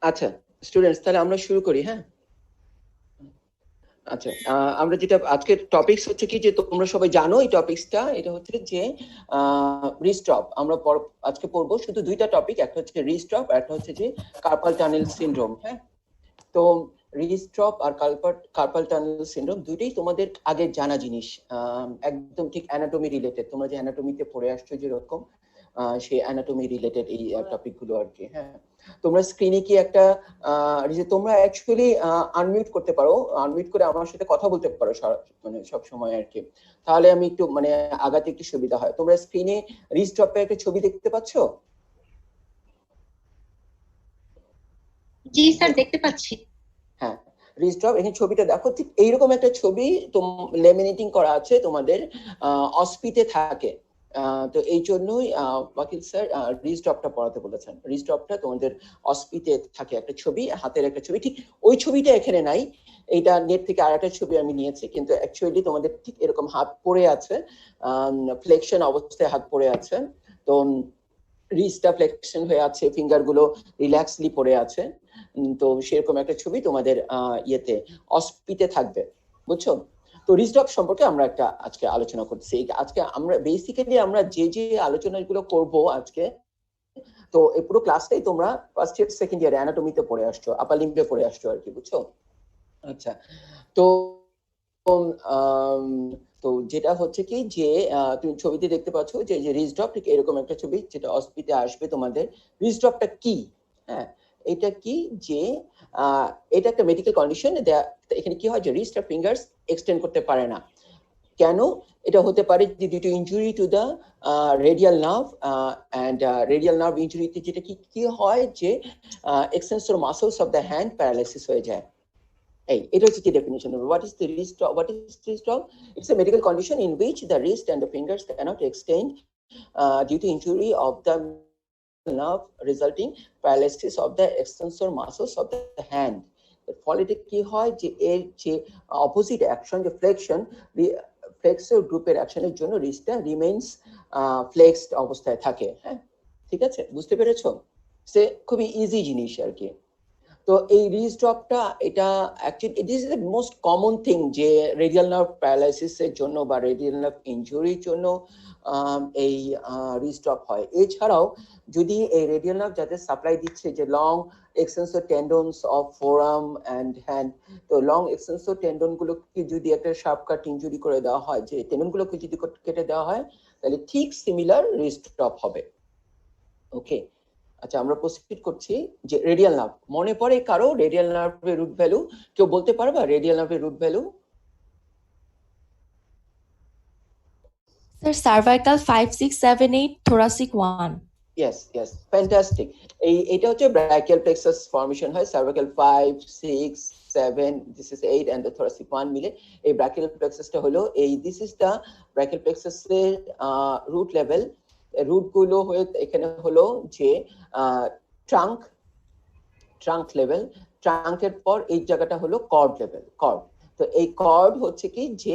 আচ্ছা স্টুডেন্টস, তাহলে আমরা শুরু করি। হ্যাঁ, আচ্ছা আমরা যেটা আজকের টপিকস হচ্ছে কি, যে তোমরা সবাই জানো এই টপিকসটা, এটা হচ্ছে যে রিস্টপ। আমরা আজকে পড়বো শুধু দুইটা টপিক, একটা হচ্ছে রিস্টপ আর একটা হচ্ছে যে কার্পাল টানেল সিনড্রোম। হ্যাঁ, তো রিস্টপ আর কার্পাল টানেল সিনড্রোম দুইটাই তোমাদের আগে জানা জিনিস, একদম ঠিক অ্যানাটমি রিলেটেড। তোমরা যে অ্যানাটমিতে পড়ে আসছো যেরকম, সেই অ্যানাটমি রিলেটেড এই টপিক গুলো আর কি। হ্যাঁ, তোমরা স্ক্রিনে কি একটা যে তোমরা অ্যাকচুয়ালি আনমিউট করতে পারো, আনমিউট করে আমার সাথে কথা বলতে পারো মানে সব সময় আর কি, তাহলে আমি একটু মানে আগাতে একটু সুবিধা হয়। তোমরা স্ক্রিনে রিস্টপে একটা ছবি দেখতে পাচ্ছো? জি স্যার, দেখতে পাচ্ছি। হ্যাঁ, রিস্টপ, এখানে ছবিটা দেখো, ঠিক এইরকম একটা ছবি লেমিনেটিং করা আছে তোমাদের অসপিতে থাকে। তো এই জন্যই ওয়াকিল স্যার রিস্টপটা পড়াতে বলেছেন। রিস্টপটা তোমাদের অসপিতে থাকে একটা ছবি, হাতের একটা ছবি, ঠিক ওই ছবিটা এখানে নাই। এইটা নেট থেকে আর একটা ছবি আমি নিয়েছি, কিন্তু অ্যাকচুয়ালি তোমাদের ঠিক এরকম হাত পড়ে আছে, ফ্লেকশন অবস্থায় হাত পড়ে আছে। তো রিস্টটা ফ্লেকশন হয়ে আছে, ফিঙ্গার গুলো রিল্যাক্সলি পড়ে আছে। তো সেরকম একটা ছবি তোমাদের ইয়েতে অসপিতে থাকবে, বুঝছো? তো রিস্টপ সম্পর্কে আমরা একটা আজকে আলোচনা করছি। আজকে আমরা বেসিক্যালি আমরা যে আলোচনাগুলো করব আজকে, তো এই পুরো ক্লাসটাই তোমরা ফার্স্ট ইয়ার সেকেন্ড ইয়ার অ্যানাটমিতে পড়ে আসছো, আপার লিম্বে পড়ে আসছো আর কি, বুঝছো? আচ্ছা, তো তো যেটা হচ্ছে কি, যে তুমি ছবিতে দেখতে পাচ্ছ যে রিজডপ ঠিক এরকম একটা ছবি, যেটা অসপিতে আসবে তোমাদের। রিজডপটা কি? হ্যাঁ, এটা কি, যে এটা একটা মেডিকেল কন্ডিশন। এখানে কি হয়, যে রিস্ট আর ফিঙ্গার্স এক্সটেন্ড করতে পারে না। কেন? এটা হতে পারে যে due to injury to the radial nerve, and radial nerve ইনজুরিতে যেটা কি হয়, যে extensor muscles of the hand paralysis হয়ে যায়। এটা হচ্ছে কি definition. What is the wrist stroke? What is wrist stroke? It's a medical condition in which the wrist and the fingers cannot extend due to injury of the nerve, resulting paralysis of the extensor muscles of the hand. ফলে কি হয়, যে এর যে opposite action, যে flexion, flexor গ্রুপের অ্যাকশনের জন্য রিস্টটা রিমেইনস ফ্লেক্সড অবস্থায় থাকে। হ্যাঁ, ঠিক আছে, বুঝতে পেরেছো? সে খুবই ইজি জিনিস আর কি। তো এই রিস্টপটা, এটা actually it is the most common thing, যে রেডিয়াল নার্ভ প্যারালাইসিসের জন্য বা রেডিয়াল নার্ভ ইনজুরির জন্য এই রিস্টপ হয়। এছাড়াও যদি এই রেডিয়াল নার্ভ যাদের সাপ্লাই দিচ্ছে, যে long extensor tendons of forearm and hand, তো লং এক্সটেন্সর টেন্ডন গুলোকে যদি একটা শার্প কাট ইনজুরি করে দেওয়া হয়, যে টেন্ডন গুলোকে যদি কেটে দেওয়া হয়, তাহলে ঠিক সিমিলার রিস্টপ হবে। ওকে, আচ্ছা আমরা প্রসিড করছি। যে রেডিয়াল নার্ভ, মনে পড়ে কারো রেডিয়াল নার্ভের রুট ভ্যালু? কেউ বলতে পারবা রেডিয়াল নার্ভের root value? Sir cervical 5 6 7 8, thoracic 1. Yes yes, fantastic. এটা হচ্ছে ব্রাকিয়াল প্লেক্সাস ফর্মেশন হয়, cervical 5 6 7, this is 8 and the thoracic 1 মিলে এই ব্রাকিয়াল প্লেক্সাসটা হলো এই, দিস ইজ দ্য ব্রাকিয়াল প্লেক্সাসের রুট লেভেল। রুট গুলো হয়ে এখানে হলো যে ট্রাঙ্ক লেভেল, ট্রাঙ্কের পর এই জায়গাটা হলো কর্ড লেভেল, কর্ড। তো এই কর্ড হচ্ছে কি, যে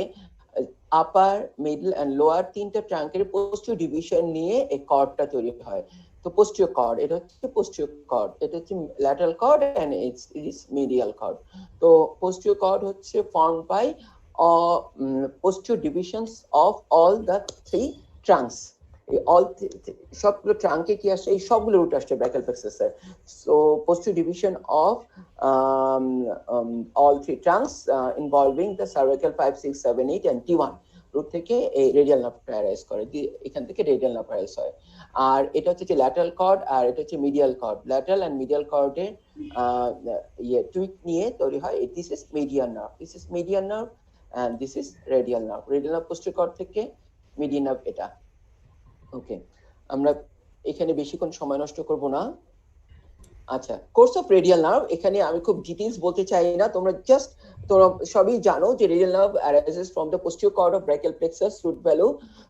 আপার মিডল এন্ড লোয়ার তিনটা ট্রাঙ্কের পোস্টিরিয়র ডিভিশন নিয়ে এই কর্ডটা তৈরি হয়। তো পোস্টিরিয়র কর্ড, এটা হচ্ছে পোস্টিরিয়র কর্ড, এটা হচ্ছে lateral cord and it's medial cord. তো পোস্টিরিয়র কর্ড হচ্ছে formed by posterior divisions of all the three trunks. all সবগুলো ট্রাঙ্কে কি আসে, এই সবগুলো রুট আসছে ব্র্যাকিয়াল প্লেক্সাসের। So posterior division of all three trunks involving the cervical 5 6 7 8 and T1 root থেকে এই রেডিয়াল নার্ভ প্যারালাইজ করে, এখান থেকে রেডিয়াল নার্ভ প্যারালাইজ হয়। আর এটা হচ্ছে যে ল্যাটারাল কর্ড, আর এটা হচ্ছে medial cord. Lateral and medial কর্ডের টুইক নিয়ে তৈরি হয়, this is median nerve, this is median nerve and this is radial nerve. Radial nerve posterior cord থেকে median nerve এটা। ওকে, আমরা এখানে বেশিক্ষণ সময় নষ্ট করব না। আচ্ছা, কোর্স অফ রেডিয়াল নার্ভ, এখানে আমি খুব ডিটেইলস বলতে চাই না, তোমরা জাস্ট তোমরা সবই জানো যে radial nerve arises from the posterior cord of brachial plexus, root value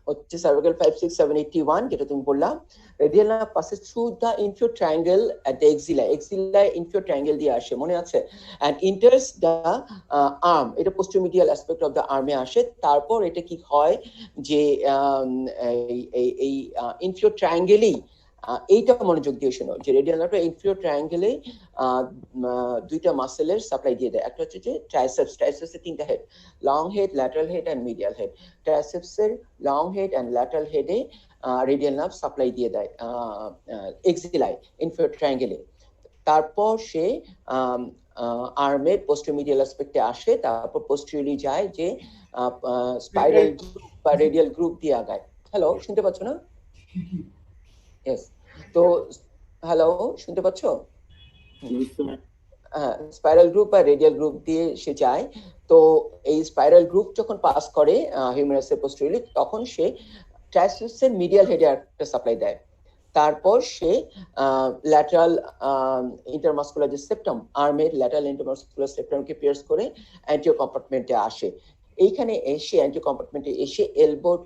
হচ্ছে সার্ভাইকাল 5 6 7 8 T1, যেটা তুমি বললাম। Radial nerve passes through the inferior triangle at the axilla, axilla inferior triangle দিয়ে আসে, মনে আছে? এন্ড ইন্টারস দ্য আর্ম, এটা posterior medial aspect of the আর্মে আসে। তারপর এটা কি হয়, যে এই ইনফিরিয়র ট্রায়াঙ্গেলেই এইটা মনোযোগ দিয়ে শোনো যে রেডিয়াল নার্ভটা ইনফিরিয়র ট্রায়াঙ্গেলে দুইটা মাসেলের সাপ্লাই দিয়ে দেয়। একটা হচ্ছে যে ট্রাইসেপস, ট্রাইসেপসের তিনটা head, long head, lateral head and medial head. ট্রাইসেপসের লং হেড এন্ড ল্যাটারাল হেডে রেডিয়াল নার্ভ সাপ্লাই দিয়ে দেয় এক্সিলাই ইনফিরিয়র ট্রায়াঙ্গেলে। তারপর সে আর্মের পোস্টেরিয়র অ্যাসপেক্টে আসে, তারপর পোস্টেরিয়রলি যায় যে স্পাইরাল গ্রুপ বা রেডিয়াল গ্রুপ দিয়ে আগায়। হ্যালো, শুনতে পাচ্ছ না? ইয়েস। তো হ্যালো, শুনতে পাচ্ছ? স্পাইরাল গ্রুপ বা রেডিয়াল গ্রুপ দিয়ে সে যায়। তো এই স্পাইরাল গ্রুপ যখন পাস করে হিউমেরাসের পোস্টেরিয়রলি, তখন সে ট্রাইসেপসের মিডিয়াল হেডে একটা সাপ্লাই দেয়। তারপর সে ল্যাটারাল ইন্টারমাসকুলার যে সেপ্টাম, আর্মের ল্যাটারাল ইন্টারমাসকুলার সেপ্টামকে পিয়ার্স করে অ্যান্টিও কম্পার্টমেন্টে আসে। এইখানে এসে অ্যান্টিও কম্পার্টমেন্টে এসে এলবোর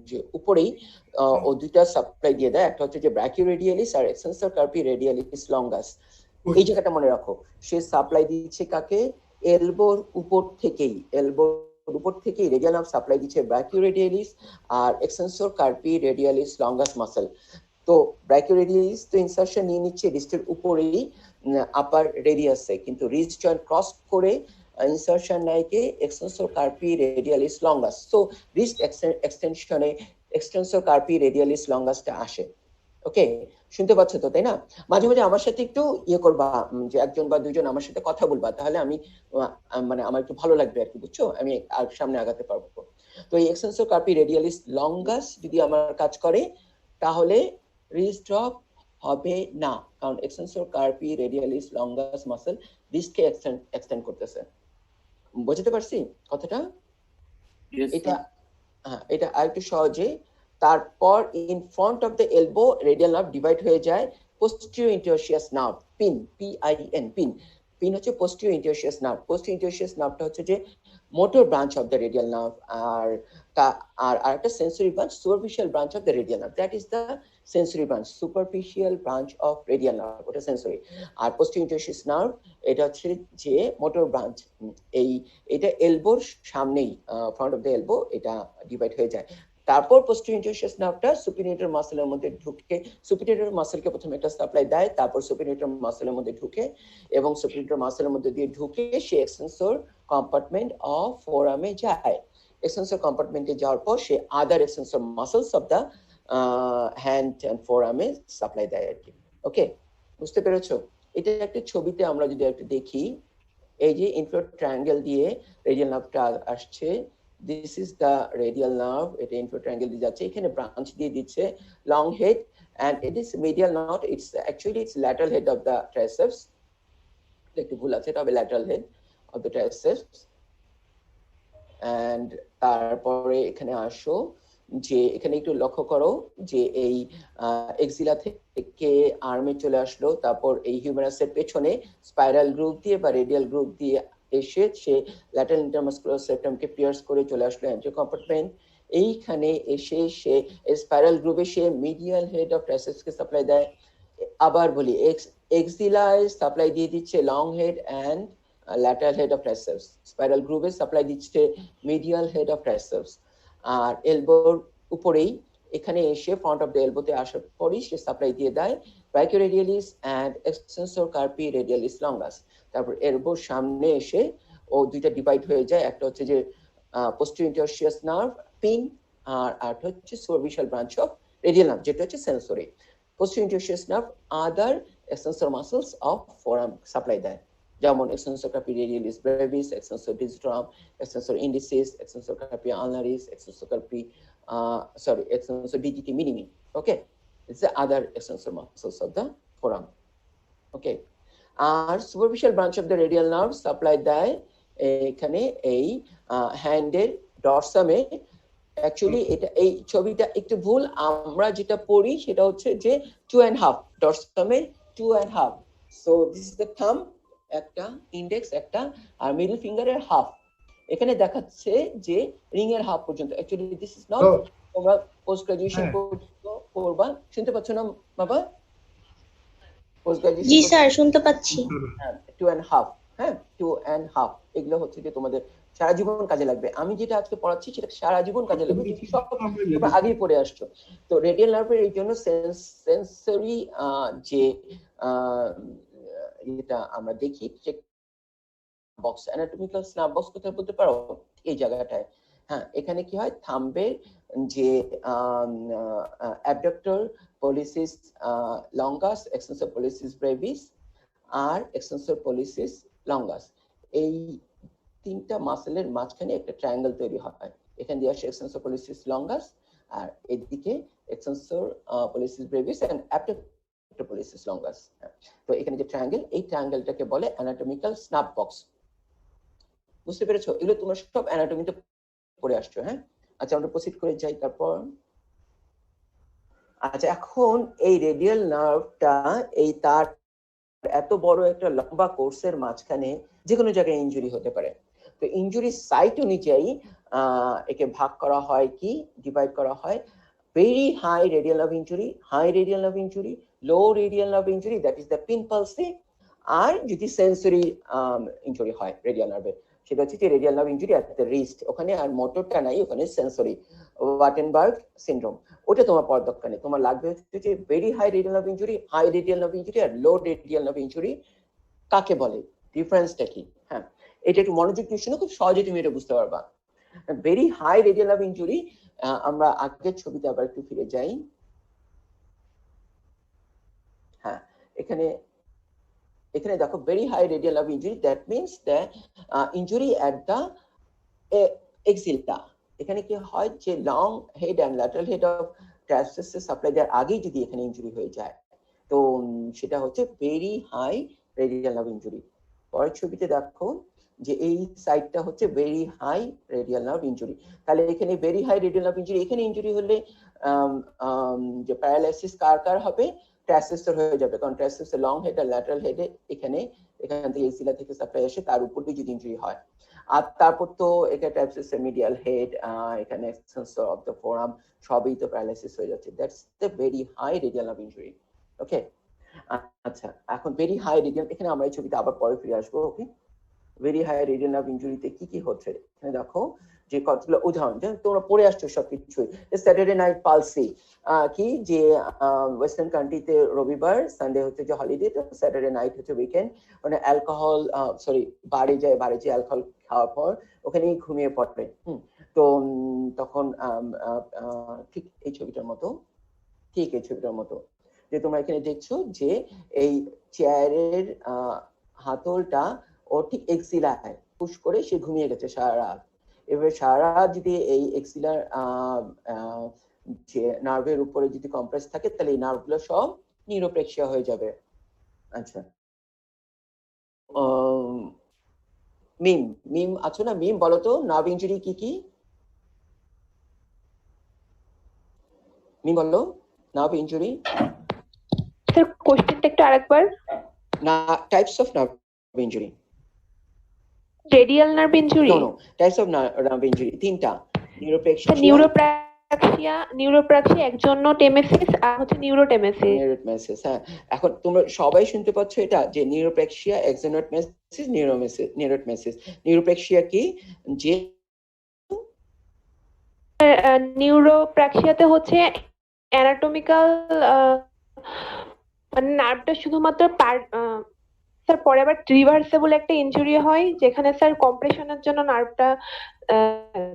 যে উপরেই ও দুইটা সাপ্লাই দিয়ে দেয়। একটা হচ্ছে যে ব্র্যাকিওরেডিয়ালিস আর এক্সটেন্সর কার্পি রেডিয়ালিস লঙ্গাস। এই জায়গাটা মনে রাখো, সে সাপ্লাই দিচ্ছে কাকে? এলবোর উপর থেকেই, এলবোর উপর থেকেই রেডিয়াল নার্ভ সাপ্লাই দিচ্ছে ব্র্যাকিওরেডিয়ালিস আর extensor carpi radialis longus muscle. তো ব্র্যাকিওরেডিয়ালিস তো ইনসারশন নিয়ে নিচ্ছে রিস্টের উপরেই আপার রেডিয়াসে, কিন্তু রিস্ট জয়েন্ট ক্রস করে ইনসারশন নেয় কে? Extensor carpi radialis longus. So wrist এক্সটেনশনে এক্সটেন্সর কার্পি রেডিয়ালিস লঙ্গাসটা আসে। ওকে, শুনতে পাচ্ছ তো, তাই না? মাঝে মাঝে আমার সাথে একটু ইয়ে করবা, যে একজন বা দুইজন আমার সাথে কথা বলবা, তাহলে আমি মানে আমার একটু ভালো লাগবে আর কি, বুঝছো? আমি আর সামনে আগাতে পারবো। তো এই এক্সটেন্সর কার্পি রেডিয়ালিস লঙ্গাস যদি আমার কাজ করে, তাহলে রিস্ট ড্রপ হবে না, কারণ extensor carpi radialis longus muscle রিস্টকে এক্সটেন্ড করতেছে। বুঝতে পারছি কথাটা? এটা এটা আরেকটু সহজে। তারপর in front of the elbow radial nerve divide হয়ে যায় posterior interosseous nerve, PIN, PIN, PIN. PIN হচ্ছে posterior interosseous nerve. Posterior interosseous নার্ভটা হচ্ছে যে motor branch of the radial nerve, আর একটা sensory branch, superficial branch of the radial nerve, that is the sensory branch, superficial branch of radial nerve, ওটা sensory. আর posterior interosseous nerve এটা হচ্ছে যে motor branch. এটা এলবোর সামনেই, ফ্রন্ট অফ দ্য এলবো এটা divide হয়ে যায়। তারপর পোস্টেরিয়র ইন্টারওসিয়াস নার্ভটা সুপিরিয়র মাসলের মধ্যে ঢুকে, সুপিরিয়র মাসলকে প্রথমে একটা সাপ্লাই দেয়, তারপর সুপিরিয়র মাসলের মধ্যে ঢুকে, এবং সুপিরিয়র মাসলের মধ্যে দিয়ে ঢুকে সে এক্সটেন্সর কম্পার্টমেন্ট অফ ফোরামে যায়। এক্সটেন্সর কম্পার্টমেন্টে যাওয়ার পর সে other extensor muscles of the hand and ফোরামে সাপ্লাই দেয় আর কি। ওকে, বুঝতে পেরেছো? এটা একটা ছবিতে আমরা যদি একটু দেখি, এই যে ইনফিরিয়র ট্রায়াঙ্গেল দিয়ে রেডিয়াল নার্ভটা আসছে, this is the radial nerve, এটা ইনফিরিয়র ট্রায়াঙ্গেল দিয়ে যাচ্ছে, এখানে ব্রাঞ্চ দিয়ে দিচ্ছে long head, and it is medial not, it's actually it's lateral head of the triceps, একটু ভুল আছে, তবে lateral head of the triceps। and তারপরে এখানে আসো, যে এখানে একটু লক্ষ্য করো যে এই এক্সিলা থেকে আর্মে চলে আসলো, তারপর এই হিউমেরাসের পেছনে স্পাইরাল গ্রুপ দিয়ে বা রেডিয়াল গ্রুপ দিয়ে এসে সে ল্যাটারাল ইন্টারমাসকুলার সেপ্টামকে পিয়ার্স করে চলে আসলো অ্যান্টিও কম্পার্টমেন্ট। এইখানে এসে সে স্পাইরাল গ্রুপে সে মিডিয়াল হেড অফ ট্রাইসেপসকে সাপ্লাই দেয়। আবার বলি, এক্সিলায় সাপ্লাই দিয়ে দিচ্ছে long head and lateral head of triceps, spiral groove supply দিচ্ছে medial head of triceps, আর এলবোর উপরেই এখানে এসে ফ্রন্ট অফ দ্য এলবোতে আসার পরই সে সাপ্লাই দিয়ে দেয় brachioradialis and extensor carpi radialis longus. তারপর এলবোর সামনে এসে ও দুইটা ডিভাইড হয়ে যায়, একটা হচ্ছে যে পোস্টেরিয়র ইন্টারওসিয়াস নার্ভ, পিন, আর আরেকটা হচ্ছে superficial branch of radial nerve, যেটা হচ্ছে sensory. Posterior interosseous nerve other extensor muscles of forearm supply দেয়, যেমন extensor carpi radialis brevis, extensor digitorum, extensor indicis, extensor carpi ulnaris, extensor carpi extensor digiti minimi. Okay, it's the other extensor muscles of the forearm. Okay, আর superficial branch of the radial nerve supply দেয় এখানে এই হ্যান্ডের ডরসামে। Actually এটা, এই ছবিটা একটু ভুল, আমরা যেটা পড়ি সেটা হচ্ছে যে 2.5, ডরসামে 2.5। So this is the thumb, একটা ইন্ডেক্স একটা, আর মিডল ফিঙ্গারের হাফ। এখানে দেখাচ্ছে যে রিং এর হাফ পর্যন্ত। অ্যাকচুয়ালি দিস ইজ নট, তোমরা পোস্ট গ্রাজুয়েশন করবা, শুনতে পাচ্ছ না বাবা? পোস্ট গ্রাজুয়েশন, জি স্যার শুনতে পাচ্ছি। 2.5, হ্যাঁ 2.5, এগুলো হচ্ছে যে তোমাদের সারা জীবন কাজে লাগবে। আমি যেটা আজকে পড়াচ্ছি সেটা সারা জীবন কাজে লাগবে, যেটা সব তোমরা আগেই পড়ে আসছো। তো রেডিয়াল নার্ভের এই জন্য সেন্সরি যে এটা আমরা দেখি, বক্স, অ্যানাটমিক্যাল স্ন্যাপ বক্স কোথায় বলতে পারো? এই জায়গাটায়। হ্যাঁ, এখানে কি হয়, থাম্বের যে abductor pollicis longus, extensor pollicis brevis আর এক্সটেন্সর পলিসিস লঙ্গাস, এই তিনটা মাসেলের মাঝখানে একটা ট্রায়াঙ্গেল তৈরি হয়। এখান দিয়ে আসে এক্সটেন্সর পলিসিস লঙ্গাস, আর এদিকে extensor pollicis brevis and abductor pollicis longus. তো এখানে যে ট্রায়াঙ্গেল, এই ট্রায়াঙ্গেলটাকে বলে অ্যানাটমিক্যাল স্ন্যাপ বক্স। বুঝতে পেরেছো? এগুলো তোমরা সব অ্যানাটমিতে পড়ে আসছো। হ্যাঁ, আচ্ছা আমরা প্রসিড করে যাই। তারপর আচ্ছা, এখন এই রেডিয়াল নার্ভটা এই তার এত বড় একটা লম্বা কোর্সের মাঝখানে যে কোনো জায়গায় ইনজুরি হতে পারে। তো ইনজুরি সাইট অনুযায়ী একে ভাগ করা হয়, কি ডিভাইড করা হয়, very high radial nerve injury, high radial nerve injury, low radial nerve injury, that is the PIN palsy. আর যদি সেন্সরি ইনজুরি হয় রেডিয়াল নার্ভের, সেটা হচ্ছে যে radial nerve injury at the wrist, ওখানে আর মোটরটা নাই, ওখানে সেন্সরি, ওয়াটেনবার্গ সিনড্রোম। ওটা তোমার পড়ার দরকার নেই, তোমার লাগবে হচ্ছে যে very high radial nerve injury, high radial nerve injury আর লো রেডিয়াল নার্ভ ইনজুরি কাকে বলে, ডিফারেন্সটা কি। হ্যাঁ, এটা একটু মনোযোগ দিয়ে শুনে খুব সহজে তুমি এটা বুঝতে পারবা। Very high radial nerve injury, আমরা আগের ছবিতে আবার একটু ফিরে যাই। হ্যাঁ, এখানে দেখো, very high radial nerve injury, that means the injury at the axilla. এখানে কি হয় যে long head and lateral head of transversal supply দেওয়ার আগেই যদি এখানে ইনজুরি হয়ে যায়, তো সেটা হচ্ছে very high radial nerve injury. পরের ছবিতে দেখো যে এই সাইডটা হচ্ছে very high radial nerve injury. তাহলে এখানে very high radial nerve injury, এখানে ইনজুরি হলে যে প্যারালাইসিস কার কার হবে, ট্রান্সভার্সাল হয়ে যাবে, কারণ ট্রান্সভার্সাল লং হেড আর ল্যাটারাল হেডে এখান থেকে এক্সিলা থেকে সাপ্লাই আসে, তার উপর দিয়ে যদি ইনজুরি হয়। আর তারপর তো এখানে ট্রান্সভার্সাল মিডিয়াল হেড, এখানে এক্সটেন্সর অফ দ্য ফোরাম, সবই তো প্যারালাইসিস হয়ে যাচ্ছে। That's the very high radial nerve injury. Okay, আচ্ছা এখন ভেরি হাই রেডিয়াল, এখানে আমরা এই ছবিতে আবার পরে ফিরে আসবো। ওকে, ভেরি হাই রেডিয়াল নার্ভ ইনজুরিতে কি কি হচ্ছে এখানে দেখো, যে কতগুলো উদাহরণ তোমরা পড়ে আসছো সবকিছুই। স্যাটারডে নাইট পালসি, কি যে ওয়েস্টার্ন কান্ট্রিতে রবিবার, সানডে হচ্ছে যে হলিডে, তো স্যাটারডে নাইট হচ্ছে উইকেন্ড, মানে অ্যালকোহল বাড়ি যায় অ্যালকোহল খাওয়ার পর ওখানেই ঘুমিয়ে পড়বে। তো তখন ঠিক এই ছবিটার মতো যে তোমরা এখানে দেখছো যে এই চেয়ারের হাতলটা ও ঠিক এক্সিলায় পুশ করে সে ঘুমিয়ে গেছে সারা রাত। এবার সারা রাত যদি এই এক্সিলার যে নার্ভের উপরে যদি কম্প্রেস থাকে, তাহলে এই নার্ভগুলো সব নিউরোপ্রেক্সিয়া হয়ে যাবে। আচ্ছা, মিম আছো না? মিম বলো তো, নার্ভ ইনজুরি কি কি? মিম বলো, নার্ভ ইনজুরি। স্যার কোশ্চেনটা একটু আরেকবার। না, types of nerve injury. Radial nerve injury, no types of nerve injury তিনটা, নিউরোপ্রেক্সিয়া, নিউরোপ্রাক্সিয়া, একজোনোটেমেসিস আর হচ্ছে নিউরোটেমেসিস। হ্যাঁ, এখন তোমরা সবাই শুনতে পাচ্ছ এটা, যে নিউরোপ্রেক্সিয়া, এক্সোনোটেমেসিস, নিউরোটেমেসিস। নিউরোপ্রেক্সিয়া কি? যে নিউরোপ্রাক্সিয়াতে হচ্ছে অ্যানাটমিক্যাল, মানে নার্ভটা শুধুমাত্র স্যার পরে আবার রিভার্সেবল একটা ইনজুরি হয়, যেখানে স্যার কম্প্রেশনের জন্য নার্ভটা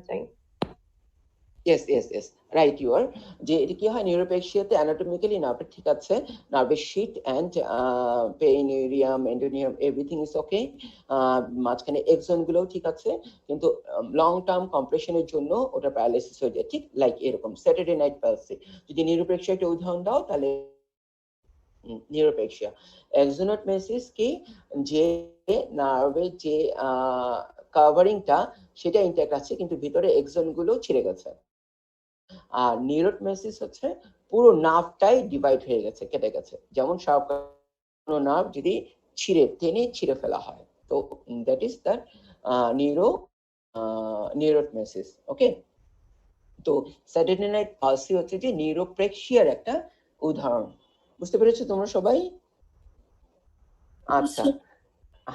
যায়। Yes right, you are. যে এটা কি হয়, নিউরোপ্রেক্সিয়াতে অ্যানাটমিক্যালি নার্ভটা ঠিক আছে, নার্ভের sheath and perineurium, endoneurium, everything is okay, মাঝখানে এক্সন গুলোও ঠিক আছে, কিন্তু লং টার্ম কম্প্রেশনের জন্য ওটা প্যারালাইসিস হয়ে যায়, ঠিক লাইক এরকম স্যাটারডে নাইট পালসি। যদি নিউরোপ্রেক্সিয়া একটা উদাহরণ দাও তাহলে নিউরোপ্রেক্সিয়া। এক্সোনোটেমেসিস কি? যে নার্ভের যে কাভারিংটা সেটা ইনট্যাক্ট আছে, কিন্তু ভিতরে এক্সন গুলো ছিঁড়ে গেছে। আর নিউরোটেমেসিস হচ্ছে পুরো নার্ভটাই ডিভাইড হয়ে গেছে, কেটে গেছে, যেমন সব নার্ভ যদি ছিঁড়ে ফেলা হয়, তো দ্যাট ইজ দ্য নিউরোটেমেসিস। ওকে, তো স্যাটারডে নাইট পালসি হচ্ছে যে নিউরোপ্রেক্সিয়ার একটা উদাহরণ। বুঝতে পেরেছো তোমরা সবাই? আচ্ছা,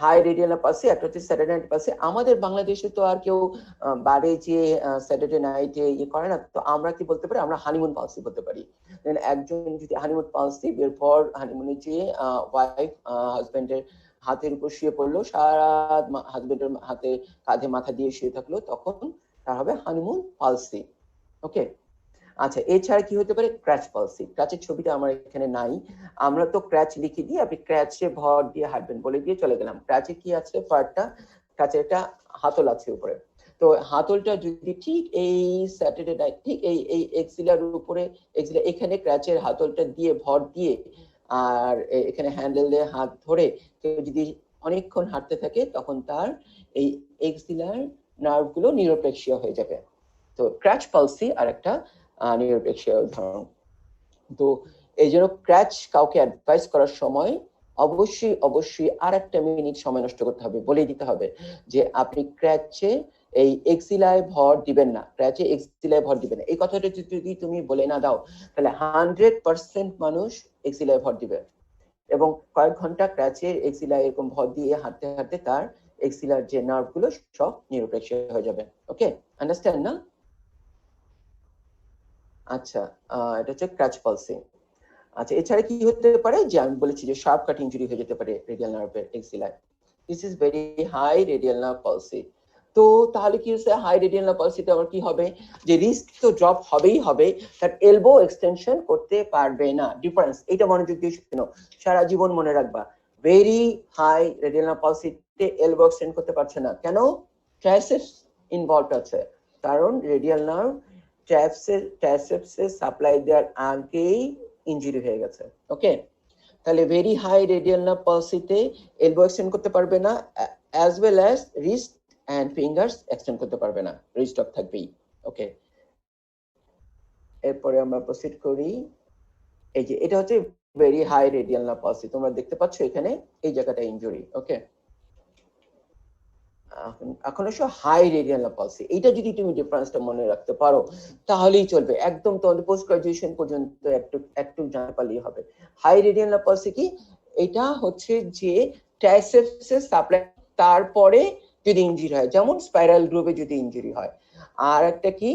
হাই রেডিয়াল পালসি, একটা হচ্ছে স্যাটারডে নাইট পালসি। আমাদের বাংলাদেশে তো আর কেউ বারে যে স্যাটারডে নাইটে ইয়ে করে না, তো আমরা কি বলতে পারি, আমরা হানিমুন পালসি বলতে পারি। একজন যদি হানিমুন পালসি, এরপর হানিমুনে যে ওয়াইফ হাজবেন্ডের হাতের উপর শুয়ে পড়লো, সারা হাজবেন্ডের হাতে কাঁধে মাথা দিয়ে শুয়ে থাকলো, তখন তার হবে হানিমুন পালসি। ওকে, আচ্ছা এছাড়া কি হতে পারে, ক্র্যাচ পালসি। ক্র্যাচের ছবিটা আমার এখানে নাই, আমরা তো ক্র্যাচ লিখে দিয়ে আপনি ক্র্যাচে ভর দিয়ে হাঁটবেন বলে দিয়ে চলে গেলাম। ক্র্যাচে কি আছে পার্টটা, ক্র্যাচের একটা হাতল আছে উপরে, তো হাতলটা যদি ঠিক এই স্যাটারডে নাইট ঠিক এই এই এক্সিলার উপরে, এক্সিলার এখানে ক্র্যাচের হাতলটা দিয়ে ভর দিয়ে আর এখানে হ্যান্ডেল দিয়ে হাত ধরে কেউ যদি অনেকক্ষণ হাঁটতে থাকে, তখন তার এই এক্সিলার নার্ভ গুলো নিউরোপ্লেক্সিয়া হয়ে যাবে। তো ক্র্যাচ পালসি আর একটা নিউরোপ্লেক্সিয়া উদাহরণ। তো এই জন্য ক্র্যাচ কাউকে অ্যাডভাইস করার সময় অবশ্যই অবশ্যই আর একটা মিনিট সময় নষ্ট করতে হবে, বলে দিতে হবে যে আপনি ক্র্যাচে এই এক্সিলায় ভর দিবেন না, ক্র্যাচে এক্সিলায় ভর দিবেন না। এই কথাটা যদি তুমি বলে না দাও, তাহলে 100% মানুষ এক্সিলায় ভর দিবে, এবং কয়েক ঘন্টা ক্র্যাচে এক্সিলায় এরকম ভর দিয়ে হাঁটতে হাঁটতে তার এক্সিলার যে নার্ভ গুলো সব নিউরোপ্লেক্সিয়া হয়ে যাবে। ওকে, আন্ডারস্ট্যান্ড না? আচ্ছা, এটা হচ্ছে ক্র্যাচ পালসি। আচ্ছা এছাড়া কি হতে পারে, যে আমি বলেছি যে শার্প কাট ইনজুরি হয়ে যেতে পারে রেডিয়াল নার্ভের এক্সিলায়। This is very high radial nerve palsy. তো তাহলে কি হচ্ছে, হাই রেডিয়াল নার্ভ পালসিতে আবার কি হবে, যে রিস্ক তো ড্রপ হবেই হবে, তার এলবো এক্সটেনশন করতে পারবে না। ডিফারেন্স এটা মনোযোগ দিয়ে শুনো, সারা জীবন মনে রাখবা। ভেরি হাই রেডিয়াল নার্ভ পালসিতে এলবো এক্সটেন্ড করতে পারছে না, কেন? ট্রাইসেপস ইনভলভড আছে, কারণ রেডিয়াল নার্ভ ট্রাইসেপসে সাপ্লাই দেওয়ার আগেই ইনজুরি হয়ে গেছে। ওকে, তাহলে ভেরি হাই রেডিয়াল নার্ভ পালসিতে এলবো এক্সটেন্ড করতে পারবে না, as well as wrist and fingers extend করতে পারবে না, রিস্ট অফ থাকবেই। ওকে, এরপরে আমরা প্রসিড করি। এই যে এটা হচ্ছে very high radial nerve palsy, তোমরা দেখতে পাচ্ছ এখানে এই জায়গাটা ইনজুরি। ওকে, এখন এসো হাই রেডিয়াল নার্ভ পালসি। এইটা যদি তুমি ডিফারেন্সটা মনে রাখতে পারো তাহলেই চলবে, একদম তোমাদের পোস্ট গ্রাজুয়েশন পর্যন্ত একটু একটু জানতে পারলেই হবে। হাই রেডিয়াল নার্ভ পালসি কি, এটা হচ্ছে যে ট্রাইসেপসের সাপ্লাই, তারপরে যদি ইনজুরি হয়, যেমন স্পাইরাল গ্রুভে যদি ইনজুরি হয়। আর একটা কি,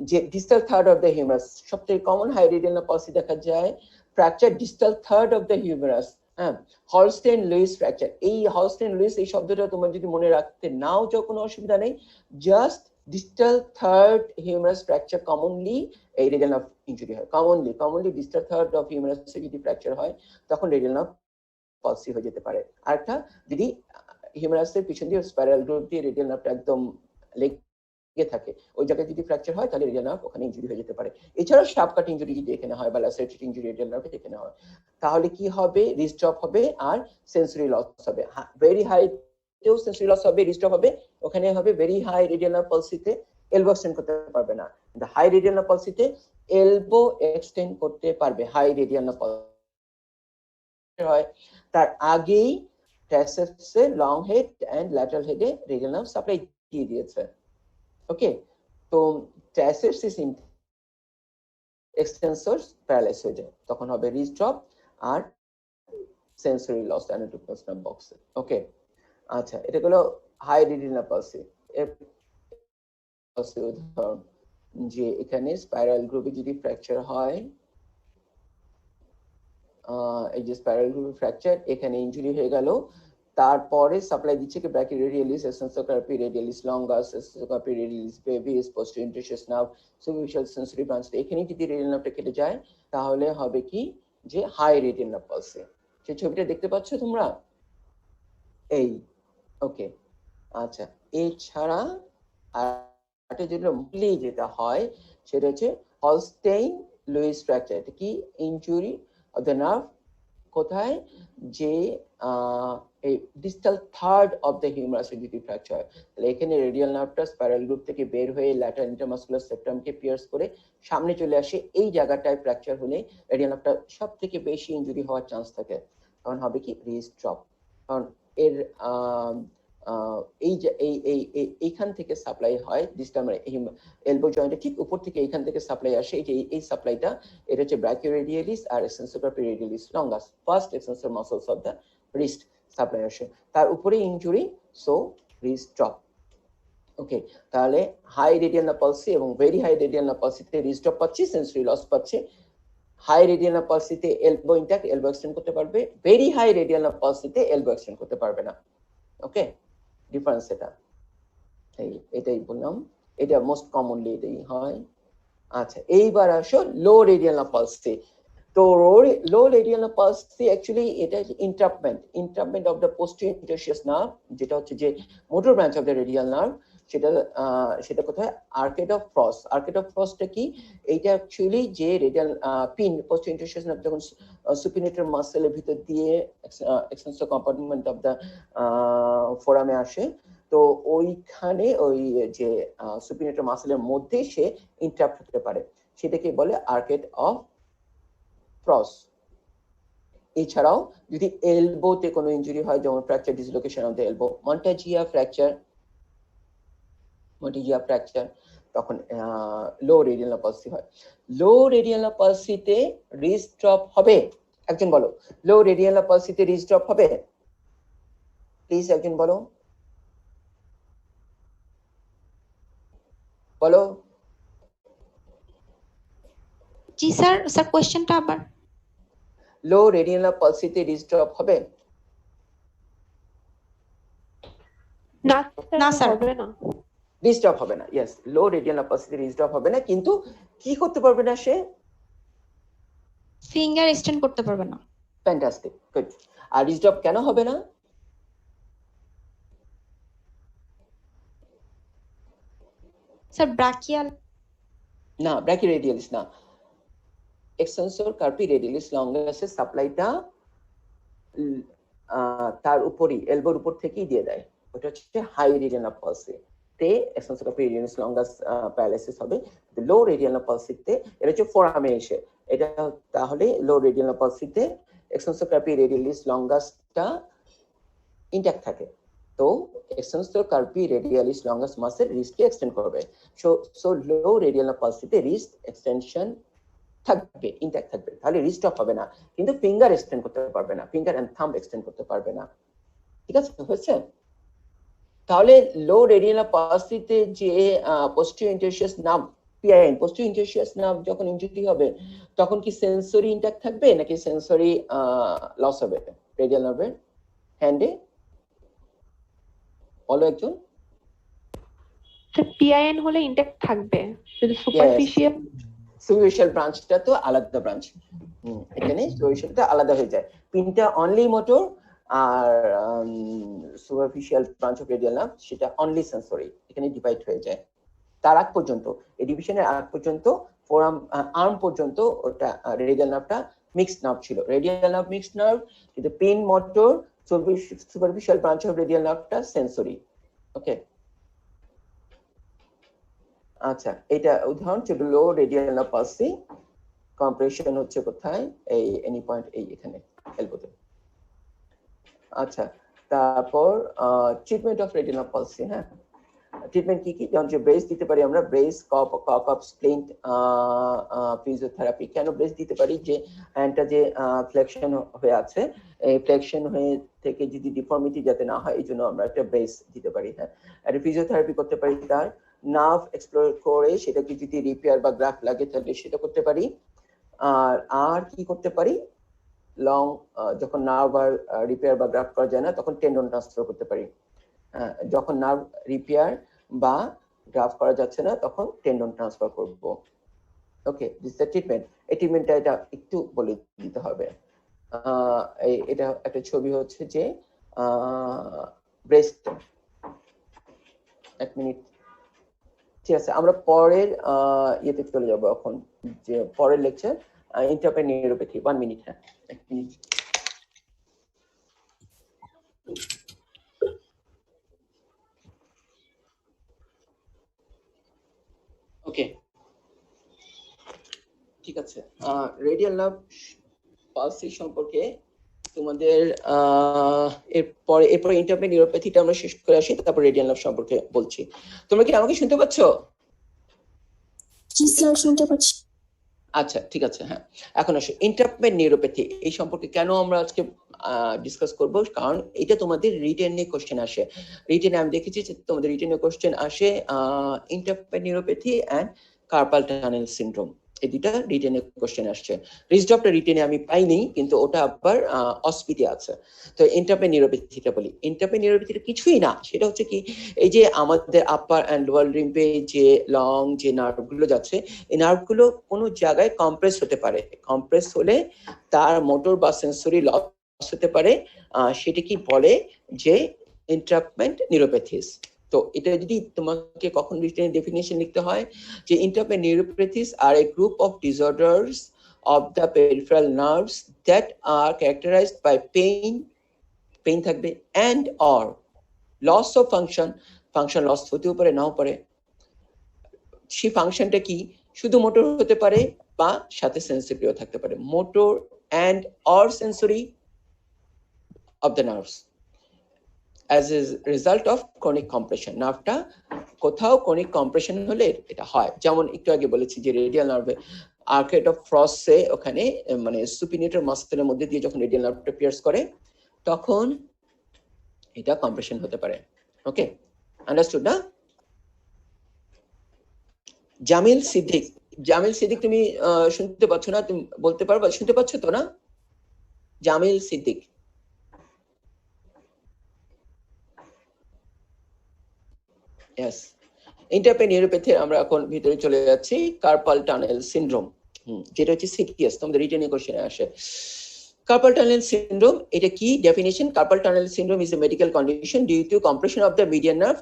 যে distal third of the humerus, সবথেকে common high radial nerve palsy দেখা যায় fracture distal third of the humerus. হ্যাঁ, হলস্টেইন লুইস ফ্র্যাকচার। এই হলস্টেইন লুইস এই শব্দটা তোমরা যদি মনে রাখতে নাও যাও, কোনো অসুবিধা নেই, just distal third humorous fracture commonly এই রেডিয়াল নার্ভ ইনজুরি হয়। কমনলি ডিস্টাল থার্ড অফ হিউমারাসে যদি ফ্র্যাকচার হয়, তখন রেডিয়াল নার্ভ পালসি হয়ে যেতে পারে। আরেকটা, যদি হিউমারাসের পিছন দিয়ে স্পাইরাল গ্রুপ দিয়ে রেডিয়াল নার্ভটা একদম লেগে থাকে, ওই জায়গায় যদি ফ্র্যাকচার হয়, তাহলে রেডিয়াল নার্ভ ওখানে ইনজুরি হয়ে যেতে পারে। এছাড়াও শার্প কাট ইনজুরি যদি এখানে হয়, বা ল্যাসেরেটেড ইনজুরি রেডিয়াল নার্ভে এখানে হয়, তাহলে কি হবে, রিস্ট ড্রপ হবে আর সেন্সরি লস হবে। ভেরি হাই তেও সেন্সরি লস হবে, রিস্ট ড্রপ হবে, ওখানে হবে ভেরি হাই রেডিয়াল নার্ভ পালসিতে এলবো এক্সটেন্ড করতে পারবে না, কিন্তু হাই রেডিয়াল নার্ভ পালসিতে এলবো এক্সটেন্ড করতে পারবে। হাই রেডিয়াল নার্ভ পালসি হয়, তার আগেই ট্রাইসেপসে লং হেড এন্ড ল্যাটারাল হেডে রেডিয়াল নার্ভ সাপ্লাই দিয়ে দিয়েছে। ওকে, তো ট্রাইসেপস এক্সটেন্সর প্যারালাইজ হয়ে যায়, তখন হবে রিস্ট ড্রপ আর সেন্সরি লস অ্যানাটোমিক্যাল নার্ভ বক্সে। ওকে, আচ্ছা এটা হলো হাই রেডিয়াল নার্ভ পালসি। এর উদাহরণ, যে এখানে স্পাইরাল গ্রুপে যদি ফ্র্যাকচার হয়, এই যে স্পাইরাল গ্রুপে ফ্র্যাকচার, এখানে ইনজুরি হয়ে গেল, তারপরে সাপ্লাই দিচ্ছে কি brachioradialis, extensor carpi radialis longus, extensor carpi radialis brevis, posterior interosseous nerve, superficial sensory branch. এখানে যদি রেডিয়াল নার্ভটা কেটে যায়, তাহলে হবে কি, যে হাই রেডিয়াল নার্ভ পালসি। সেই ছবিটা দেখতে পাচ্ছ তোমরা, এই। ওকে, আচ্ছা এছাড়া আর যেটা হয় সেটা হচ্ছে হলস্টেইন লুইস ফ্র্যাকচার। এটা কি, ইনজুরি অফ দ্য নার্ভ, কোথায়, যে এই distal third of the humorous যদি ফ্র্যাকচার হয়, তাহলে এখানে রেডিয়াল নার্ভটা স্পাইরাল গ্রুপ থেকে বের হয়ে ল্যাটারাল ইন্টারমাসকুলার সেপ্টামকে পিয়ার্স করে সামনে চলে আসে। এই জায়গাটায় ফ্র্যাকচার হলে রেডিয়াল নার্ভটা সব থেকে বেশি ইনজুরি হওয়ার চান্স থাকে, তখন হবে কি, রিস্ট ড্রপ। কারণ এর এই যে এইখান থেকে সাপ্লাই হয়, এলবো জয়েন্টের ঠিক উপর থেকে এইখান থেকে সাপ্লাই আসে। এই সাপ্লাইটা, এটা হচ্ছে ব্র্যাকিওরেডিয়ালিস আর extensor carpi radialis longus, first extensor muscles of the wrist. Supply আসে, তার উপরে injury, so wrist drop. Okay, তাহলে হাই রেডিয়াল নার্ভ এবং very high radial nerve wrist drop পাচ্ছি, সেন্সরি লস পাচ্ছি। High radial nerve elbow intact, elbow extend করতে পারবে। Very high radial nerve elbow extend করতে পারবে না। ওকে, ডিফারেন্স এটা, এটাই বললাম, এটা মোস্ট কমনলি এটাই হয়। আচ্ছা, এইবার আসো লো রেডিয়াল নার্ভ পালসি। তো low radial nerve palsy actually এটা entrapment of the posterior interosseous nerve, যেটা হচ্ছে যে motor branch of the radial nerve, সেটা কোথায়? Arcade of Frohse. Arcade of ফ্রস্টটা কি? এইটা অ্যাকচুয়ালি যে radial PIN posterior interosseous nerve যখন সুপিনেটর মাসেলের ভিতর দিয়ে এক্সটেন্সর কম্পার্টমেন্ট অফ দ্য ফোরামে আসে, তো ওইখানে ওই যে সুপিনেটর মাসেলের মধ্যে সে ইন্টারাপ্ট হতে পারে, সেটাকে বলে আর্কেড অফ ফ্রস্ট। এছাড়াও যদি এলবোতে কোনো ইনজুরি হয়, যেমন fracture dislocation of the elbow, Monteggia fracture, তখন লো রেডিয়াল নার্ভ পালসি হয়। লো রেডিয়াল নার্ভ পালসিতে রিজ ড্রপ হবে? একজন বলো, লো রেডিয়াল নার্ভ পালসিতে রিজ ড্রপ হবে? প্লিজ একজন বলো, বলো। জি স্যার, কোশ্চেনটা আবার। লো রেডিয়াল নার্ভ পালসিতে রিজ ড্রপ হবে? না স্যার, হবে না। রিজ ড্রপ হবে না, ইয়েস, লো রেডিয়াল নার্ভ পালসিতে রিজ ড্রপ হবে না, কিন্তু কি করতে পারবে না সে? ফিঙ্গার এক্সটেন্ড করতে পারবে না। Fantastic, good. আর রিজ ড্রপ কেন হবে না? স্যার ব্রাকিয়াল না, ব্র্যাকিরেডিয়ালিস না, এক্সটেন্সর কার্পি রেডিয়ালিস লঙ্গাসের সাপ্লাইটা তার উপরই, এলবোর উপর থেকেই দিয়ে দেয়। ওটা হচ্ছে হাই রেডিয়াল নার্ভ পালসি তে extensor carpi radialis longus paralysis হবে। লো রেডিয়াল নার্ভ পালসিতে এটা হচ্ছে ফোরামে এসে, এটা তাহলে লো রেডিয়াল নার্ভ পালসিতে এক্সটেন্সর কার্পি রেডিয়ালিস লঙ্গাসটা ইনট্যাক্ট থাকে, তো extensor carpi radialis longus muscle রিস্টকে এক্সটেন্ড করবে। সো লো রেডিয়াল নার্ভ পালসিতে রিস্ট এক্সটেনশন থাকবে, ইনট্যাক্ট থাকবে, তাহলে রিজ ড্রপ হবে না, কিন্তু ফিঙ্গার এক্সটেন্ড করতে পারবে না, ফিঙ্গার এন্ড থাম্ব এক্সটেন্ড করতে পারবে না। ঠিক আছে, হয়েছে? তাহলে লো রেডিয়াল নার্ভ পালসিতে যে posterior interosseous nerve, P I N, posterior interosseous nerve যখন ইনজুরি হবে, তখন কি সেন্সরি ইনট্যাক্ট থাকবে নাকি সেন্সরি লস হবে রেডিয়াল নার্ভের? হ্যান্ডে বলো একজন। পিআইএন হলে ইনটেক্ট থাকবে, যদি সুপারফিশিয়াল ব্রাঞ্চটা তো আলাদা ব্রাঞ্চ, এখানে সুপারফিশিয়ালটা আলাদা হয়ে যায়, পিনটা অনলি মোটর, আর superficial branch of radial nerve সেটা অনলি সেন্সরি, এখানে ডিভাইড হয়ে যায়। তার আগ পর্যন্ত, এই ডিভিশনের আগ পর্যন্ত, ফোরাম আর্ম পর্যন্ত ওটা রেডিয়াল নার্ভটা মিক্সড নার্ভ ছিল, রেডিয়াল নার্ভ মিক্সড নার্ভ, কিন্তু PIN motor, superficial branch of radial নার্ভটা সেন্সরি। ওকে, আচ্ছা, এটা উদাহরণ ছিল low radial nerve palsy, compression হচ্ছে কোথায়? এই এনি পয়েন্ট, এই এখানে এলবোতে। আচ্ছা, তারপর treatment of radial nerve palsy. হ্যাঁ, ট্রিটমেন্ট কি কি? যেমন যে ব্রেস দিতে পারি আমরা, brace, cock of splint, physiotherapy. কেন ব্রেস দিতে পারি? যে হ্যান্ডটা যে ফ্লেকশন হয়ে আছে, এই ফ্লেকশন হয়ে থেকে যদি ডিফর্মিটি যাতে না হয়, এই জন্য আমরা একটা ব্রেস দিতে পারি। হ্যাঁ, একটা ফিজিওথেরাপি করতে পারি, তার নার্ভ এক্সপ্লোর করে সেটাকে যদি রিপেয়ার বা গ্রাফট লাগে তাহলে সেটা করতে পারি। আর কি করতে পারি? লং, যখন নার্ভ আর রিপেয়ার বা গ্রাফট করা যায় না, তখন টেন্ডন ট্রান্সফার করতে পারি। যখন নার্ভ রিপেয়ার বা গ্রাফট করা যাচ্ছে না, তখন টেন্ডন ট্রান্সফার করব। ওকে, দিস ইজ দ্য ট্রিটমেন্ট। এই ট্রিটমেন্টটা এটা একটু বলে দিতে হবে। এটা একটা ছবি হচ্ছে যে ব্রেস্ট। এক মিনিট, ঠিক আছে, আমরা পরের ইয়েতে চলে যাবো এখন, যে পরের লেকচার ইন্টারপেন নিউরোপ্যাথি। 1 মিনিট, হ্যাঁ, 1 মিনিট। ওকে, ঠিক আছে, রেডিয়াল নার্ভ পালসি সম্পর্কে তোমাদের এরপরে ইন্টারপেন নিউরোপ্যাথিটা আমরা শেষ করে আসি, তারপর রেডিয়াল নার্ভ সম্পর্কে বলছি। তোমরা কি আমাকে শুনতে পাচ্ছ? জি স্যার, শুনতে পাচ্ছি। আচ্ছা, ঠিক আছে, হ্যাঁ। এখন আসো ইন্টারপেন নিউরোপ্যাথি, এই সম্পর্কে কেন আমরা আজকে ডিসকাস করব, কারণ এটা তোমাদের রিটেনে কোশ্চেন আসে। রিটেনে আমি দেখেছি যে তোমাদের রিটেনে কোশ্চেন আসে entrapment neuropathy and carpal tunnel syndrome, এই দুইটা রিটেনে কোশ্চেন আসছে। রিজডপটা রিটেনে আমি পাইনি, কিন্তু ওটা আবার অসপিতে আছে। তো ইন্টারপ্যাথ নিউরোপ্যাথিটা বলি। ইন্টারপ্যাথ নিউরোপ্যাথিটা কিছুই না, সেটা হচ্ছে কি, এই যে আমাদের আপার অ্যান্ড লোয়ার লিম্বে যে লং যে নার্ভ গুলো যাচ্ছে, এই নার্ভ গুলো কোনো জায়গায় কম্প্রেস হতে পারে। কম্প্রেস হলে তার মোটর বা সেন্সরি লস হতে পারে, সেটা কি বলে যে ইন্টারপ্যাথ নিউরোপ্যাথিস। তো এটা যদি তোমাকে কখন রিটেন ডেফিনিশন লিখতে হয় যে entrapment neuropathies are a group of disorders of the peripheral nerves that are characterized by pain থাকবে and or loss of function loss হতেও পারে, নাও পারে। সেই ফাংশনটা কি, শুধু মোটর হতে পারে বা সাথে সেন্সরিও থাকতে পারে। Motor and or sensory of the nerves as a result of chronic compression। নার্ভটা কোথাও chronic compression হলে এটা হয়। যেমন একটু আগে বলেছি যে রেডিয়াল নার্ভে আর্কেড অফ ফ্রস্টে ওখানে মানে সুপিনিয়র মাসলের মধ্যে দিয়ে যখন রেডিয়াল নার্ভটা পিয়ার্স করে তখন এটা কম্প্রেশন হতে পারে। ওকে, আন্ডারস্টুড না? জামিল সিদ্দিক তুমি শুনতে পাচ্ছ না? তুমি বলতে পারবা, শুনতে পাচ্ছ তো না? জামিল সিদ্দিক। ইয়েস, ইন্টারপ্যাথ নিউরোপ্যাথি আমরা এখন ভিতরে চলে যাচ্ছি। কার্পাল টানেল সিনড্রোম, যেটা হচ্ছে সিটিএস, তোমাদের রিটেনে কোশ্চেনে আসে। কার্পাল টানেল সিনড্রোম এটা কি? Definition: carpal tunnel syndrome is a medical condition due to compression of the median nerve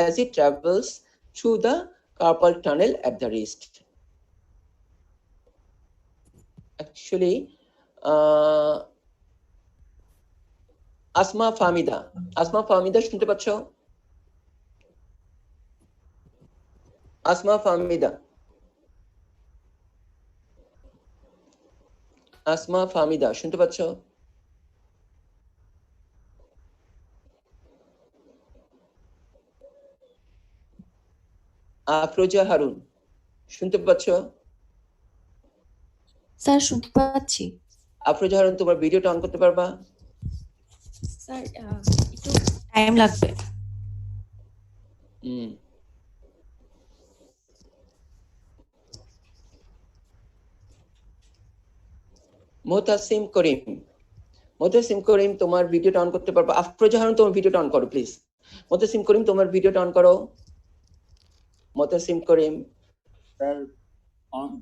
as it travels through the carpal tunnel at the wrist. Actually, Asma Fahmida শুনতে পাচ্ছ? আসমা ফাহমিদা শুনতে পাচ্ছ? আফরোজা হারুন শুনতে পাচ্ছ? স্যার শুনতে পাচ্ছি। আফরোজা হারুন, তোমার ভিডিওটা অন করতে পারবা? স্যার একটু টাইম লাগবে। মোতাসিম করিম তোমার ভিডিওটা অন করতে পারবা? আফরোজা হারুন তোমার ভিডিওটা অন করো প্লিজ। মোতাসিম করিম তোমার ভিডিওটা অন করো। মোতাসিম করিম। স্যার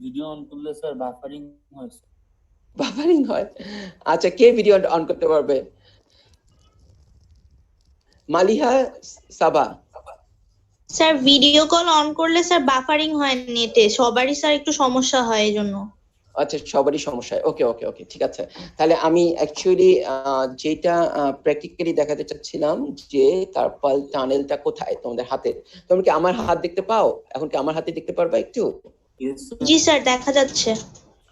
ভিডিও অন করলে স্যার বাফারিং হয়? আচ্ছা, কে ভিডিও অন করতে পারবে? মালিহা সাবা। স্যার ভিডিও কল অন করলে স্যার বাফারিং হয় নেটে, সবারই স্যার একটু সমস্যা হয় এজন্য। আচ্ছা, সবারই সমস্যা। ওকে, ঠিক আছে। তাহলে আমি অ্যাকচুয়ালি যেটা প্র্যাকটিক্যালি দেখাতে চাচ্ছিলাম যে কার্পাল টানেলটা কোথায় তোমাদের হাতের। তোমরা কি আমার হাত দেখতে পাও? এখন কি আমার হাতে দেখতে পারবা একটু? জি স্যার, দেখা যাচ্ছে।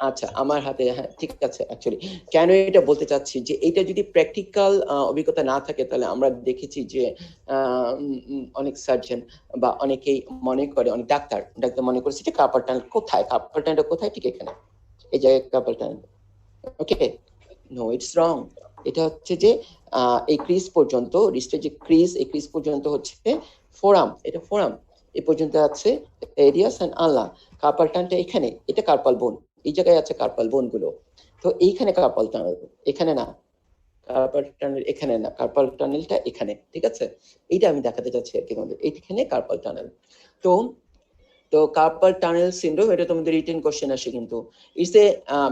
আচ্ছা, আমার হাতে, হ্যাঁ ঠিক আছে। অ্যাকচুয়ালি কেন এটা বলতে চাচ্ছি যে এটা যদি প্র্যাকটিক্যাল অভিজ্ঞতা না থাকে তাহলে আমরা দেখেছি যে অনেক সার্জন বা অনেকেই মনে করে, অনেক ডাক্তার মনে করছে যে কার্পাল টানেল কোথায়, ঠিক এখানে, এই জায়গায় carpal tunnel. Okay, no, it's wrong. এটা হচ্ছে যে এই ক্রিজ পর্যন্ত, রিস্টের যে ক্রিজ, এই ক্রিজ পর্যন্ত হচ্ছে ফোরাম, এটা ফোরাম এই পর্যন্ত আছে রেডিয়াস এন্ড আনলা। কার্পাল টানেলটা এখানে, এটা কার্পাল বোন, এই জায়গায় আছে কার্পাল বোন গুলো। তো এইখানে কার্পাল টানেল, এখানে না। কার্পাল টানেল এখানে না, কার্পাল টানেলটা এখানে, ঠিক আছে? এইটা আমি দেখাতে চাচ্ছি আর কি তোমাদের, এইখানে কার্পাল টানেল। তো কার্পাল টানেল সিনড্রোম এটা তোমাদের রিটেন কোশ্চেন আসে কিন্তু। It's a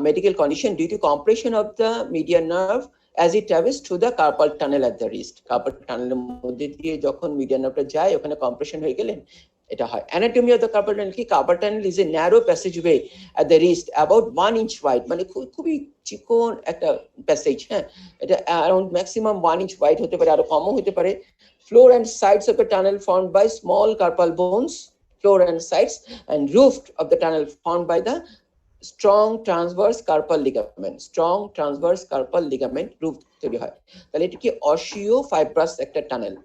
medical condition due to compression of the median nerve as it travels through the carpal tunnel at the wrist। Carpal টানেলের মধ্যে দিয়ে যখন মিডিয়ান নার্ভটা যায় ওখানে কম্প্রেশন হয়ে গেলে এটা হয়। Anatomy of the carpal tunnel কি? Carpal tunnel is a narrow passageway at the wrist about 1 inch wide, মানে খুবই চিকন একটা প্যাসেজ। হ্যাঁ, এটা অ্যারাউন্ড ম্যাক্সিমাম 1 inch wide হতে পারে, আরো কমও হতে পারে। Floor and sides of the tunnel formed by small carpal bones, floor and sides, and roof of the tunnel formed by the strong transverse carpal ligament roof তৈরি হয়। তাহলে এটা কি? অসিও ফাইব্রাস একটা টানেল।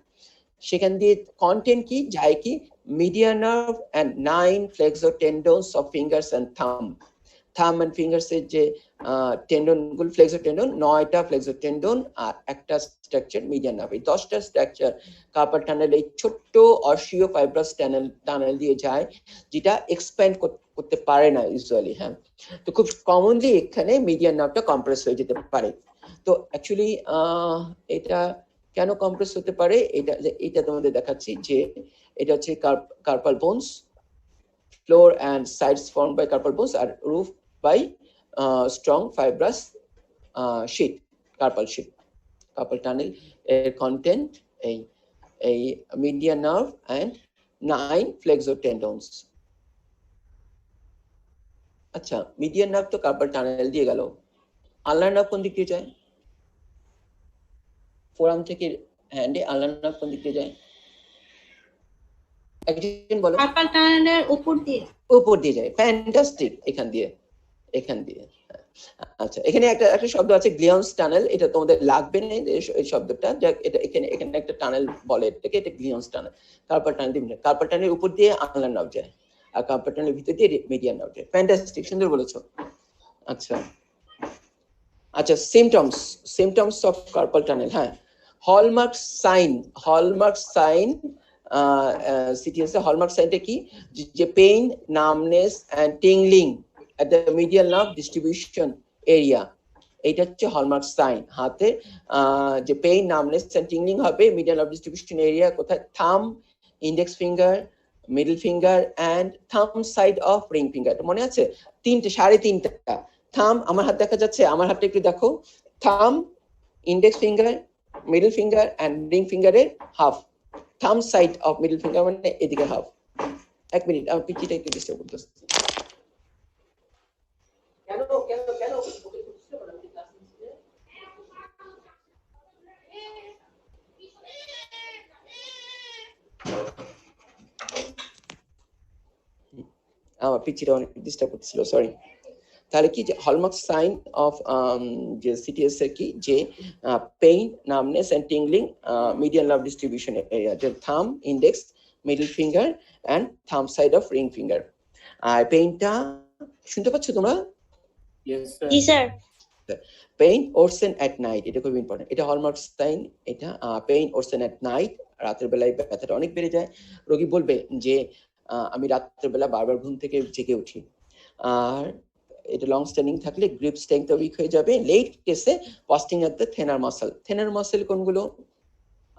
সেখান দিয়ে কন্টেন্ট কি যায় কি? Median nerve and 9 flexor tendons of fingers and thumb থাম এন্ড ফিঙ্গার্স এর যে টেন্ডন গুলো, ফ্লেক্সর টেন্ডন, 9টা ফ্লেক্সর টেন্ডন আর একটা স্ট্রাকচার মিডিয়ান নার্ভ। এই 10টা স্ট্রাকচার কার্পাল টানেল এই ছোট্ট অসীয় ফাইব্রাস টানেল দিয়ে যায়, যেটা এক্সপ্যান্ড করতে পারে না ইউজুয়ালি। হ্যাঁ, তো খুব কমনলি এখানে মিডিয়ান নার্ভটা কম্প্রেস হয়ে যেতে পারে। তো অ্যাকচুয়ালি এটা কেন কম্প্রেস হতে পারে, এটা তোমাদের দেখাচ্ছি যে এটা হচ্ছে carpal bones, floor and sides formed by carpal bones are roofed by strong fibrous sheet, carpal sheet. Carpal tunnel content a median nerve and 9 flexor tendons. আচ্ছা, মিডিয়ান নার্ভ তো কার্পাল টানেল দিয়ে গেল, আলনার নার্ভ কোন দিক দিয়ে যায়? Forum থেকে হ্যান্ডে আলনার nerve কোন দিক দিয়ে যায়? একজন বলো। কার্পাল টানেলের উপর দিয়ে যায়। ফ্যান্টাস্টিক, এখান দিয়ে। আচ্ছা, এখানে একটা শব্দ আছে গ্লিয়ন্স টানেল, এটা তোমাদের লাগবে না এই শব্দটা, এটা এখানে একটা টানেল বলে এটাকে, এটা গ্লিয়ন্স টানেল। কার্পাল টানেলের উপর দিয়ে আলনার নার্ভ যায়, আর কার্পাল টানেলের ভিতর দিয়ে মিডিয়ান নার্ভ যায়। ফ্যান্টাস্টিক, সুন্দর বলেছো। আচ্ছা, সিমটমস অফ কার্পাল টানেল। হ্যাঁ, হলমার্ক সাইন CTS এর হলমার্ক সাইনটা কি? যে pain, numbness and tingling at the medial nerve distribution area, এটা হচ্ছে হলমার্ক সাইন। হাতে যে পেইন, নামনেস এন্ড টিংলিং হবে মিডিয়াল নার্ভ ডিস্ট্রিবিউশন এরিয়া কোথায়? Thumb, index finger, middle finger and thumb side of ring finger. মনে আছে? 3.5টা থাম, আমার হাত দেখা যাচ্ছে, আমার হাতটা একটু দেখো। Thumb, index finger, middle finger and ring ফিঙ্গারের half. Thumb side of middle finger মানে এদিকে হাফ। 1 মিনিট, আমার পিচিটা একটু ডিস্টার্ব করতেছে। আমার পিচিটা অনেক ডিস্টার্ব করতেছিল, সরি। তাহলে কি, যে হলমার্ক সাইন অফ যে সিটিএস এর কি, যে pain, numbness and tingling medial nerve distribution area, যে thumb, index, middle finger and thumb side of ring finger. আর পেইনটা শুনতে পাচ্ছ তোমরা? জি sir. Pain worsen at night, এটা খুব ইম্পর্টেন্ট। এটা হলমার্ক সাইন, এটা পেইন ওরসেন এট নাইট। রাতের বেলায় ব্যথাটা অনেক বেড়ে যায়, রোগী বলবে যে আমি রাতের বেলা বারবার ঘুম থেকে জেগে উঠি। আর এটা লং স্ট্যান্ডিং থাকলে গ্রিপ স্ট্রেংথ উইক হয়ে যাবে। লেট কেসে wasting at the thenar muscle. Thenar muscle কোনগুলো?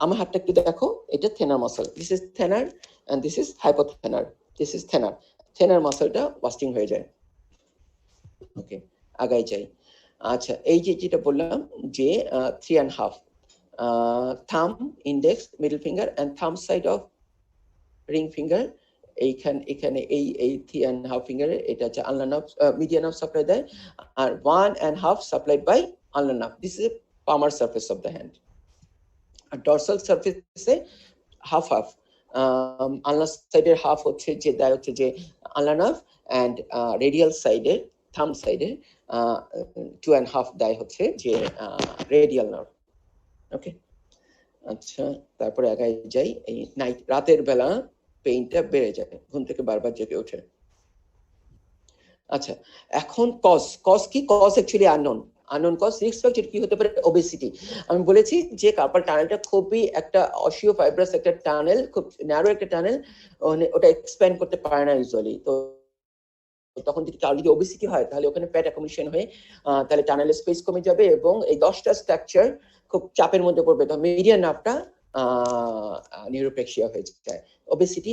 আমার হাতটা একটু দেখো, এটা thenar muscle, this is thenar and this is hypothenar, this is thenar. Thenar মাসলটা ফাস্টিং হয়ে যায়। ওকে, আগাই যাই। আচ্ছা, এই যেটা বললাম যে 3.5 thumb, index, middle finger and thumb side of ring finger, এখানে এই 3.5 ফিঙ্গারে এটা হচ্ছে ulnar nerve, median nerve supply দেয়। আর 1.5 supplied by ulnar nerve. This is palmar surface of the hand. আর ডরসাল সারফেসে হাফ আলনার সাইডের হাফ হচ্ছে যে দেয় হচ্ছে যে আলনার নার্ভ, এন্ড রেডিয়াল সাইডের, থাম সাইডের 2.5 দেয় হচ্ছে যে রেডিয়াল নার্ভ। ওকে, আচ্ছা, তারপরে আগাই যাই। এই নাইট, রাতের বেলা পেইনটা বেড়ে যায়, ঘুম থেকে বারবার জেগে ওঠে। আচ্ছা, এখন কজ কি? Cause actually unknown cause. Risk factor কি হতে পারে? ওবেসিটি। আমি বলেছি যে কার্পাল টানেলটা খুবই একটা অসীয় ফাইব্রাস একটা টানেল, খুব ন্যারো একটা টানেল, ওটা এক্সপ্যান্ড করতে পারে না ইউজুয়ালি। তো তখন যদি ওবেসিটি হয়, তাহলে ওখানে ফ্যাট অ্যাকুমুলেশন হয়ে তাহলে টানেলের স্পেস কমে যাবে এবং এই 10টা স্ট্রাকচার খুব চাপের মধ্যে পড়বে। তো মিডিয়ান নার্ভটা নিউরোপ্লেক্সিয়া হয়ে যায়। ওবেসিটি,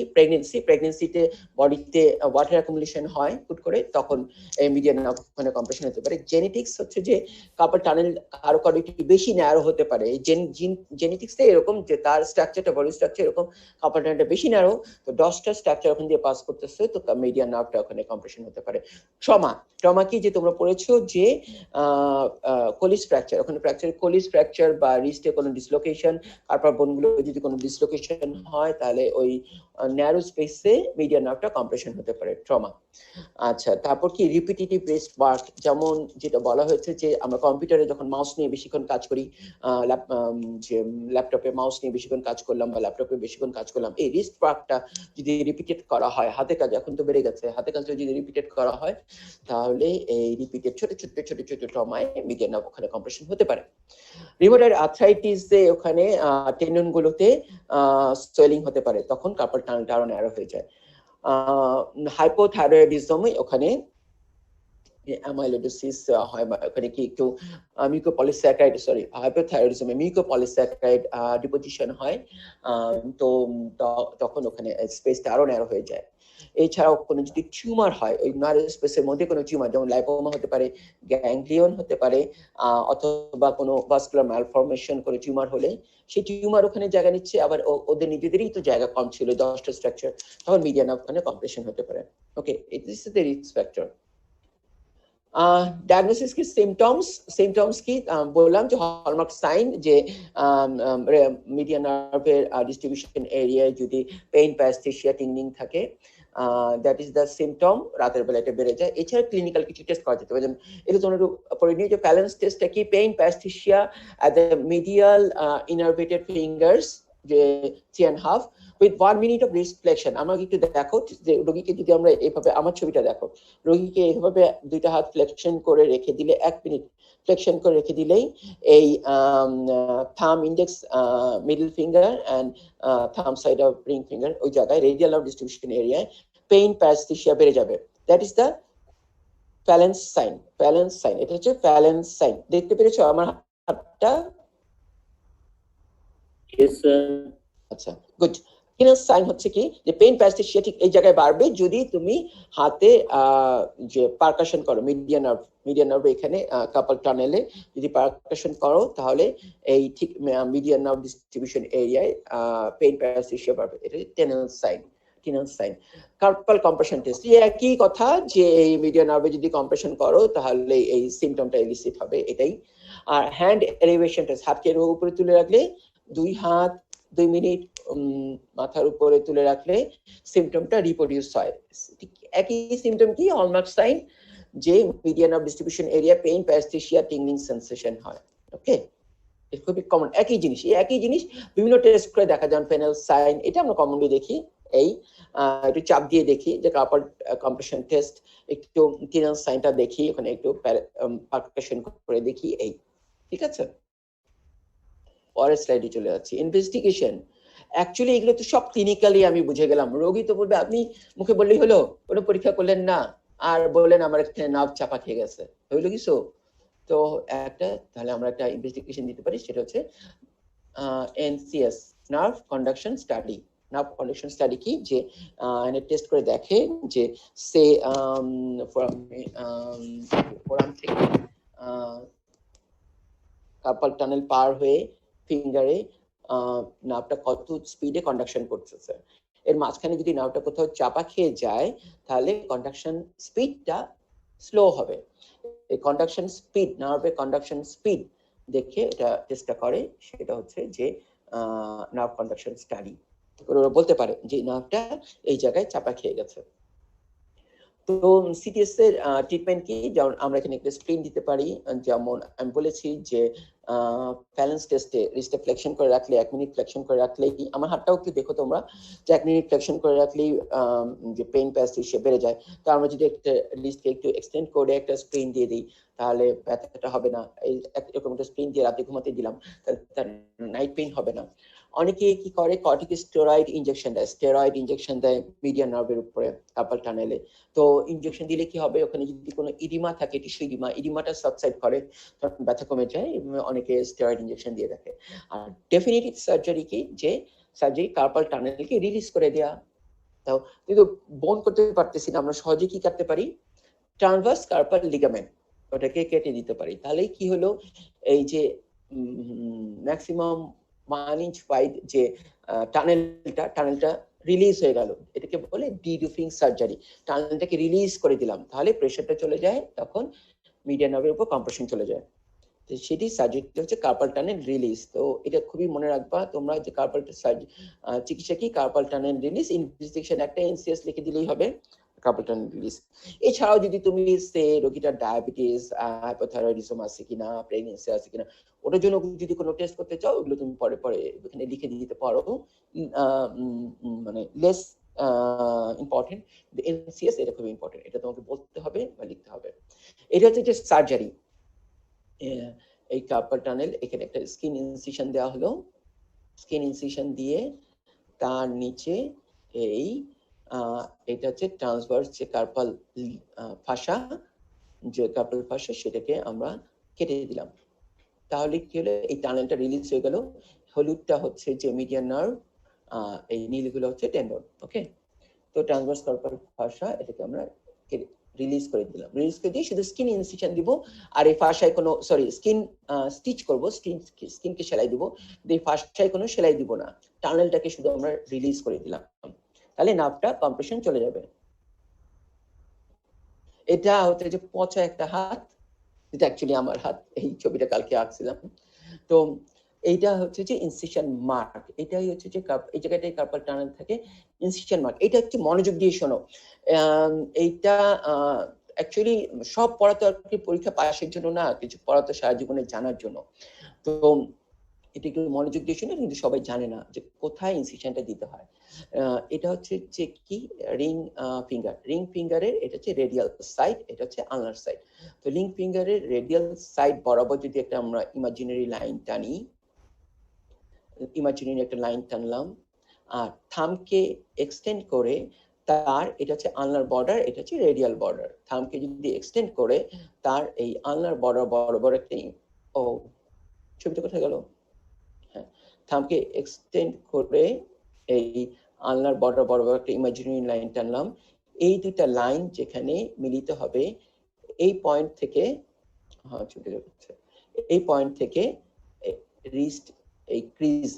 প্রেগনেন্সিতে বডিতে ওয়াটার অ্যাকুমুলেশন হয় হুট করে, তখন এই মিডিয়ান নার্ভ ওখানে কম্প্রেশন হতে পারে। জেনেটিক্স হচ্ছে যে কার্পাল টানেল কারো একটু বেশি ন্যারো হতে পারে। জেনেটিক্সে এরকম যে তার স্ট্রাকচারটা, বডি স্ট্রাকচার এরকম, কার্পাল টানেলটা বেশি ন্যারো, তো 10টা স্ট্রাকচার ওখান দিয়ে পাস করতেছে, তো মিডিয়ান নার্ভটা ওখানে কম্প্রেশন হতে পারে। ট্রমা কি, যে তোমরা পড়েছো যে কোলিস ফ্র্যাকচার, ওখানে কোলিস ফ্র্যাকচার বা রিস্টে কোনো ডিসলোকেশন, কার্পাল বোনগুলো যদি কোনো ডিসলোকেশন হয়, তাহলে ওই ন্যারো স্পেসে মিডিয়ান নার্ভটা কম্প্রেশন হতে পারে ট্রমা। আচ্ছা, তারপর কি রিপিটিটিভ রিস্ট ওয়ার্ক, যেমন যেটা বলা হয়েছে যে আমরা কম্পিউটারে যখন মাউস নিয়ে বেশিক্ষণ কাজ করি, যে ল্যাপটপে মাউস নিয়ে বেশিক্ষণ কাজ করলাম বা ল্যাপটপে বেশিক্ষণ কাজ করলাম, এই রিস্ট ওয়ার্কটা যদি রিপিটেড করা হয়, হাতে কাজ এখন তো বেড়ে গেছে, হাতে কাজটা যদি রিপিটেড করা হয় তাহলে এই রিপিটেড ছোট ছোট ছোট ছোট ট্রমায় মিডিয়ান নার্ভ ওখানে কম্প্রেশন হতে পারে। রিউমাটয়েড আর্থ্রাইটিসে ওখানে টেন্ডন গুলোতে সোয়েলিং হতে পারে, তখন কার্পাল টানেলটা আরো ন্যারো হয়ে যায়। হাইপোথাইরয়েডিজমে ওখানে অ্যামাইলোইডোসিস হয়, ওখানে কি একটু মিউকোপলিস্যাকারাইড, সরি হাইপোথাইরয়েডিজমে মিউকোপলিস্যাকারাইড ডিপোজিশন হয়, তো তখন ওখানে স্পেসটা আরো ন্যারো হয়ে যায়। এছাড়াও কোনো যদি টিউমার হয়, ওই নার্ভ স্পেসের মধ্যে কোনো টিউমার, যেমন লাইপোমা হতে পারে, গ্যাংলিয়ন হতে পারে, অথবা কোনো ভাস্কুলার ম্যালফরমেশন কোনো টিউমার হলে সেই টিউমার ওখানে জায়গা নিচ্ছে, আবার ওদের নিজেদেরই তো জায়গা কম ছিল, 10টা স্ট্রাকচার, তখন মিডিয়ান ওখানে কম্প্রেশন হতে পারে। Okay, this is the risk factor. Diagnosis কি, সিমটমস কি বললাম যে হলমার্ক সাইন, যে মিডিয়ান নার্ভের ডিস্ট্রিবিউশন এরিয়ায় যদি পেইন, প্যারাস্থেসিয়া, টিংলিং থাকে, দ্যাট ইজ দ্য সিমটম, রাতের বেলা এটা বেড়ে যায়। এছাড়া ক্লিনিক্যাল কিছু টেস্ট করা যেতে পারে, যেমন এটা তোমরা পড়ে নিয়ে যে প্যালেন্স টেস্টটা কি, pain, প্যারাস্থেসিয়া at the medial innervated fingers, যে 3.5 with 1 minute of wrist flexion। আমাকে একটু দেখো যে রোগীকে যদি আমরা এইভাবে, আমার ছবিটা দেখো, রোগীকে এইভাবে দুইটা হাত ফ্লেকশন করে রেখে দিলে, 1 মিনিট ফ্লেকশন করে রেখে দিলেই এই thumb, index, middle finger and thumb side of ring finger, ওই জায়গায় রেডিয়াল নার্ভ ডিস্ট্রিবিউশন এরিয়ায় পেইন, প্যারাস্থেসিয়া বেড়ে যাবে। That is the Phalen's sign. এটা হচ্ছে প্যালেন্স সাইন। দেখতে পেরেছো আমার হাতটা? Yes, sir. আচ্ছা, গুড। ক্লিনিক্যাল সাইন হচ্ছে কি, যে পেইন, প্যারাস্থেসিয়া ঠিক এই জায়গায় বাড়বে যদি তুমি হাতে যে পারকাশন করো, মিডিয়ান নার্ভ এখানে কার্পাল টানেলে যদি পারকাশন করো, তাহলে এই ঠিক মিডিয়ান নার্ভ ডিস্ট্রিবিউশন এরিয়ায় পেইন, প্যারাস্থেসিয়া বাড়বে। এটা clinical sign. Carpal compression test, একই কথা, যে এই মিডিয়ান নার্ভে যদি কম্প্রেশন করো তাহলে এই সিমটমটা এলিসিট হবে, এটাই। আর হ্যান্ড এলিভেশন টেস্ট, হাতকে উপরে তুলে রাখলে, 2 হাত 2 মিনিট মাথার উপরে তুলে রাখলে সিমটমটা রিপ্রোডিউস হয়। একই সিমটম কি, হলমার্ক সাইন, যে median nerve distribution area pain, paresthesia, tingling sensation হয়। ওকে, এটা খুবই কমন, একই জিনিস বিভিন্ন টেস্ট করে দেখা যায়। পেনাল সাইন, এটা আমরা কমনলি দেখি, এই একটু চাপ দিয়ে দেখি যে কার্পাল কম্প্রেশন টেস্ট, একটু ক্লিনিক্যাল সাইনটা দেখি, ওখানে একটু পারকাশন করে দেখি, এই ঠিক আছে। পরের স্লাইডে চলে যাচ্ছি। ইনভেস্টিগেশন, অ্যাকচুয়ালি এগুলো তো সব ক্লিনিক্যালি আমি বুঝে গেলাম। রোগী তো বলবে, আপনি মুখে বললেই হলো, কোনো পরীক্ষা করলেন না, আর বললেন আমার এখানে নার্ভ চাপা খেয়ে গেছে, হইলো কিছু? তো তাহলে আমরা একটা ইনভেস্টিগেশন দিতে পারি, সেটা হচ্ছে NCS, nerve conduction study. Nerve conduction study কি, যে টেস্ট করে দেখে যে সে ফোরাম থেকে কার্পাল টানেল পার হয়ে ফিঙ্গারে নার্ভটা কত স্পিডে কন্ডাকশন করতেছে। এর মাঝখানে যদি নার্ভটা কোথাও চাপা খেয়ে যায়, তাহলে কন্ডাকশন স্পিডটা স্লো হবে। এই কন্ডাকশন স্পিড, নার্ভের কন্ডাকশন স্পিড দেখে এটা টেস্টটা করে, সেটা হচ্ছে যে নার্ভ কন্ডাকশন স্টাডি। ওরা বলতে পারে যে নার্ভটা এই জায়গায় চাপা খেয়ে গেছে। তো সিটিএস এর ট্রিটমেন্ট কি, যেমন আমরা এখানে একটা স্ক্রিন দিতে পারি, যেমন আমি বলেছি যে ব্যালেন্স টেস্টে রিস্টে ফ্লেকশন করে রাখলে, 1 মিনিট ফ্লেকশন করে রাখলেই, আমার হাতটাও একটু দেখো তোমরা, যে 1 মিনিট ফ্লেকশন করে রাখলেই যে পেইন, প্যারাস্থেসিয়া বেড়ে যায়। তো আমরা যদি একটা রিস্টকে একটু এক্সটেন্ড করে একটা স্ক্রিন দিয়ে দিই, তাহলে ব্যথাটা হবে না। এই এরকম একটা স্ক্রিন দিয়ে রাতে ঘুমাতে দিলাম, তাহলে তার নাইট পেইন হবে না। অনেকে কি করে, কর্টিকোস্টেরয়েড ইনজেকশন দেয় মিডিয়ান নার্ভের উপরে কার্পাল টানেলে। তো ইনজেকশন দিলে কি হবে, ওখানে যদি কোনো ইডিমা থাকে, টিস্যু ইডিমাটা সাবসাইড করে, তখন ব্যথা কমে যায়। অনেকে স্টেরয়েড ইনজেকশন দিয়ে রাখে। আর ডেফিনেটিভ সার্জারি কি, যে সার্জারি কার্পাল টানেলকে রিলিজ করে দেওয়া। তো কিন্তু বোন করতে পারতেছি না, আমরা সহজে কি কাটতে পারি, ট্রান্সভার্স কার্পাল লিগামেন্ট, ওটাকে কেটে দিতে পারি। তাহলে কি হলো, এই যে ম্যাক্সিমাম 1 ইঞ্চ ওয়াইড যে টানেলটা রিলিজ হয়ে গেল, এটাকে বলে ডিডুফিং সার্জারি। টানেলটাকে রিলিজ করে দিলাম, তাহলে প্রেশারটা চলে যায়, তখন মিডিয়ান নার্ভের উপর কম্প্রেশন চলে যায়। তো সেটি সার্জারিটা হচ্ছে কার্পাল টানেল রিলিজ। তো এটা খুবই মনে রাখবা তোমরা যে কার্পাল চিকিৎসা কি, কার্পাল টানেল রিলিজ, ইনভেস্টিগেশন একটা এনসিএস লিখে দিলেই হবে, কার্পাল টানেল রিলিজ। এছাড়াও যদি তুমি সে রোগীটার ডায়াবেটিস, হাইপোথাইরয়েডিজম আছে কিনা, প্রেগনেন্সি আছে কিনা, ওটার জন্য যদি কোনো টেস্ট করতে চাও ওগুলো তুমি পরে পরে এখানে লিখে দিতে পারো, মানে লেস ইম্পর্টেন্ট। এনসিএস এটা খুব ইম্পর্টেন্ট, এটা তোমাকে বলতে হবে বা লিখতে হবে। এটা হচ্ছে যে সার্জারি। এই কার্পাল টানেল, এখানে একটা স্কিন ইনসিশন দেওয়া হলো, স্কিন ইনসিশন দিয়ে তার নিচে এই এটা হচ্ছে ট্রান্সভার্স যে কার্পাল ফাসা, যে কার্পাল ফাসা সেটাকে আমরা কেটে দিলাম। তাহলে কি হলো, এই টানেলটা রিলিজ হয়ে গেল। হলুদটা হচ্ছে যে মিডিয়ান নার্ভ, এই নীলগুলো হচ্ছে টেন্ডন। ওকে, তো ট্রান্সভার্স কার্পাল ফাসা এটাকে আমরা রিলিজ করে দিলাম। রিলিজ করে দিয়ে শুধু স্কিন ইনসিশন দিব, আর এই ফাসায় কোনো স্কিন স্টিচ করবো, স্কিনকে সেলাই দিব, এই ফাসায় কোনো সেলাই দিব না, টানেলটাকে শুধু আমরা রিলিজ করে দিলাম, তাহলে নার্ভটা কম্প্রেশন চলে যাবে। এটা হচ্ছে যে পচা একটা হাত, যেটা অ্যাকচুয়ালি আমার হাত, এই ছবিটা কালকে আঁকছিলাম। তো এইটা হচ্ছে যে ইনসিশন মার্ক, এটাই হচ্ছে যে এই জায়গাটায় কার্পাল টানেল থাকে, ইনসিশন মার্ক। এটা হচ্ছে মনোযোগ দিয়ে শোনো, এইটা অ্যাকচুয়ালি সব পড়াতে আর কি পরীক্ষা পাশের জন্য না, কিছু পড়াতে সারা জীবনে জানার জন্য। তো এটা একটু মনোযোগ দিয়ে শুনে, কিন্তু সবাই জানে না যে কোথায় ইনসিশনটা দিতে হয়। এটা হচ্ছে যে কি রিং ফিঙ্গার, রিং ফিঙ্গারের এটা হচ্ছে রেডিয়াল সাইড, এটা হচ্ছে আলনার সাইড। তো রিং ফিঙ্গারের রেডিয়াল সাইড বরাবর যদি একটা আমরা ইমাজিনারি লাইন টানি, ইমাজিনারি একটা লাইন টানলাম, আর থামকে এক্সটেন্ড করে তার, এটা হচ্ছে আলনার বর্ডার, এটা হচ্ছে রেডিয়াল বর্ডার, থামকে যদি এক্সটেন্ড করে তার এই আলনার বর্ডার বরাবর একটা, ও ছবিটা কোথায় গেল, হ্যাঁ, থামকে এক্সটেন্ড করে এই আলনার বর্ডার বরাবর একটা ইমাজিনারি লাইন টানলাম। এই দুইটা লাইন যেখানে মিলিত হবে, এই পয়েন্ট থেকে, হ্যাঁ ছবিটা যাচ্ছে, এই পয়েন্ট থেকে রিস্ট, এই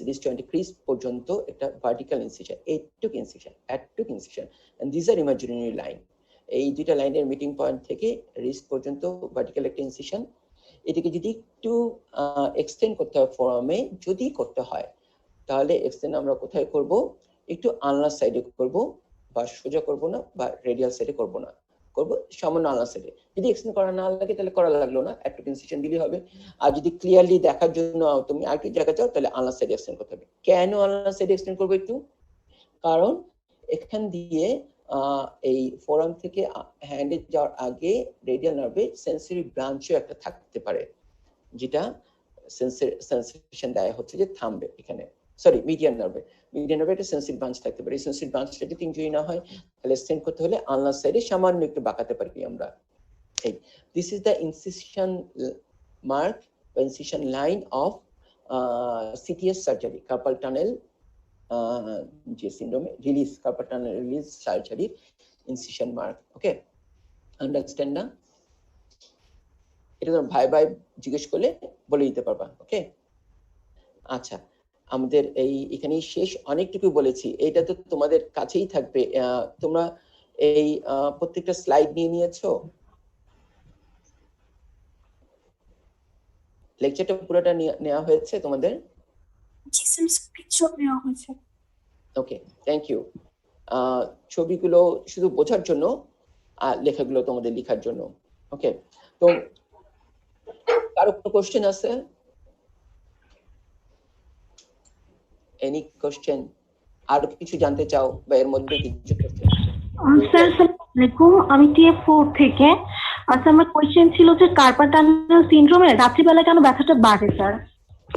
রিস্ট জয়েন্টের ক্রিজ পর্যন্ত একটা ভার্টিক্যাল ইনসিশন, এইটুক incision, and this are imaginary line. এই দুইটা লাইনের মিটিং পয়েন্ট থেকে রিস্ট পর্যন্ত ভার্টিক্যাল একটা ইনসিশন। এটাকে যদি একটু এক্সটেন্ড করতে হয় ফোরামে, যদি করতে হয়, তাহলে এক্সটেন্ড আমরা কোথায় করব, একটু আলনার সাইডে করব, বা সোজা করব না, বা রেডিয়াল সাইডে করব না, করব সামান্য আলনার সাইডে। যদি এক্সটেন্ড করা না লাগে তাহলে করা লাগলো না, একটু ইনসিশন দিলে হবে। আর যদি ক্লিয়ারলি দেখার জন্য তুমি আরেকটু জায়গা চাও, তাহলে আলনার সাইডে এক্সটেন্ড করতে হবে। কেন আলনার সাইডে এক্সটেন্ড করবো একটু, কারণ এখান দিয়ে এই ফোরাম থেকে হ্যান্ডে যাওয়ার আগে রেডিয়াল নার্ভে সেন্সরি ব্রাঞ্চও একটা থাকতে পারে, যেটা সেন্সেশন দেয় হচ্ছে যে থামবে এখানে, সরি মিডিয়ান নার্ভে একটা সেন্সিটিভ ব্রাঞ্চ থাকতে পারে। এই সেন্সিটিভ ব্রাঞ্চটা যদি ইনজুরি না হয়, তাহলে এক্সটেন্ড করতে হলে আলনার সাইডে সামান্য একটু বাঁকাতে পারি আমরা। এই this is the incision mark বা incision line of CTS surgery, carpal tunnel যে সিন্ড্রোমে release, carpal tunnel release surgery incision mark. Okay, understand না? এটা তোমার ভাই ভাই জিজ্ঞেস করলে বলে দিতে পারবা। ওকে, আচ্ছা, আমাদের এই এখানেই শেষ, অনেকটুকু বলেছি, এটা তো তোমাদের কাছেই থাকবে। তোমরা এই প্রত্যেকটা স্লাইড নিয়ে নিয়েছো? লেকচারটা পুরোটা নেওয়া হয়েছে তোমাদের? জি স্যার, স্ক্রিনশট নেওয়া হয়েছে। ওকে, থ্যাংক ইউ। ছবিগুলো শুধু বোঝার জন্য, আর লেখাগুলো তোমাদের লেখার জন্য। ওকে, তো কারো কোনো কোশ্চেন আছে? Any question? আরো কিছু জানতে চাও বা এর মধ্যে কিছু কোশ্চেন? স্যার আসসালামু আলাইকুম, আমি টিএফ4 থেকে। আচ্ছা, আমার কোশ্চেন ছিল যে কার্পাল টানেল সিনড্রোমে রাত্রিবেলা কেন ব্যথাটা বাড়ে sir?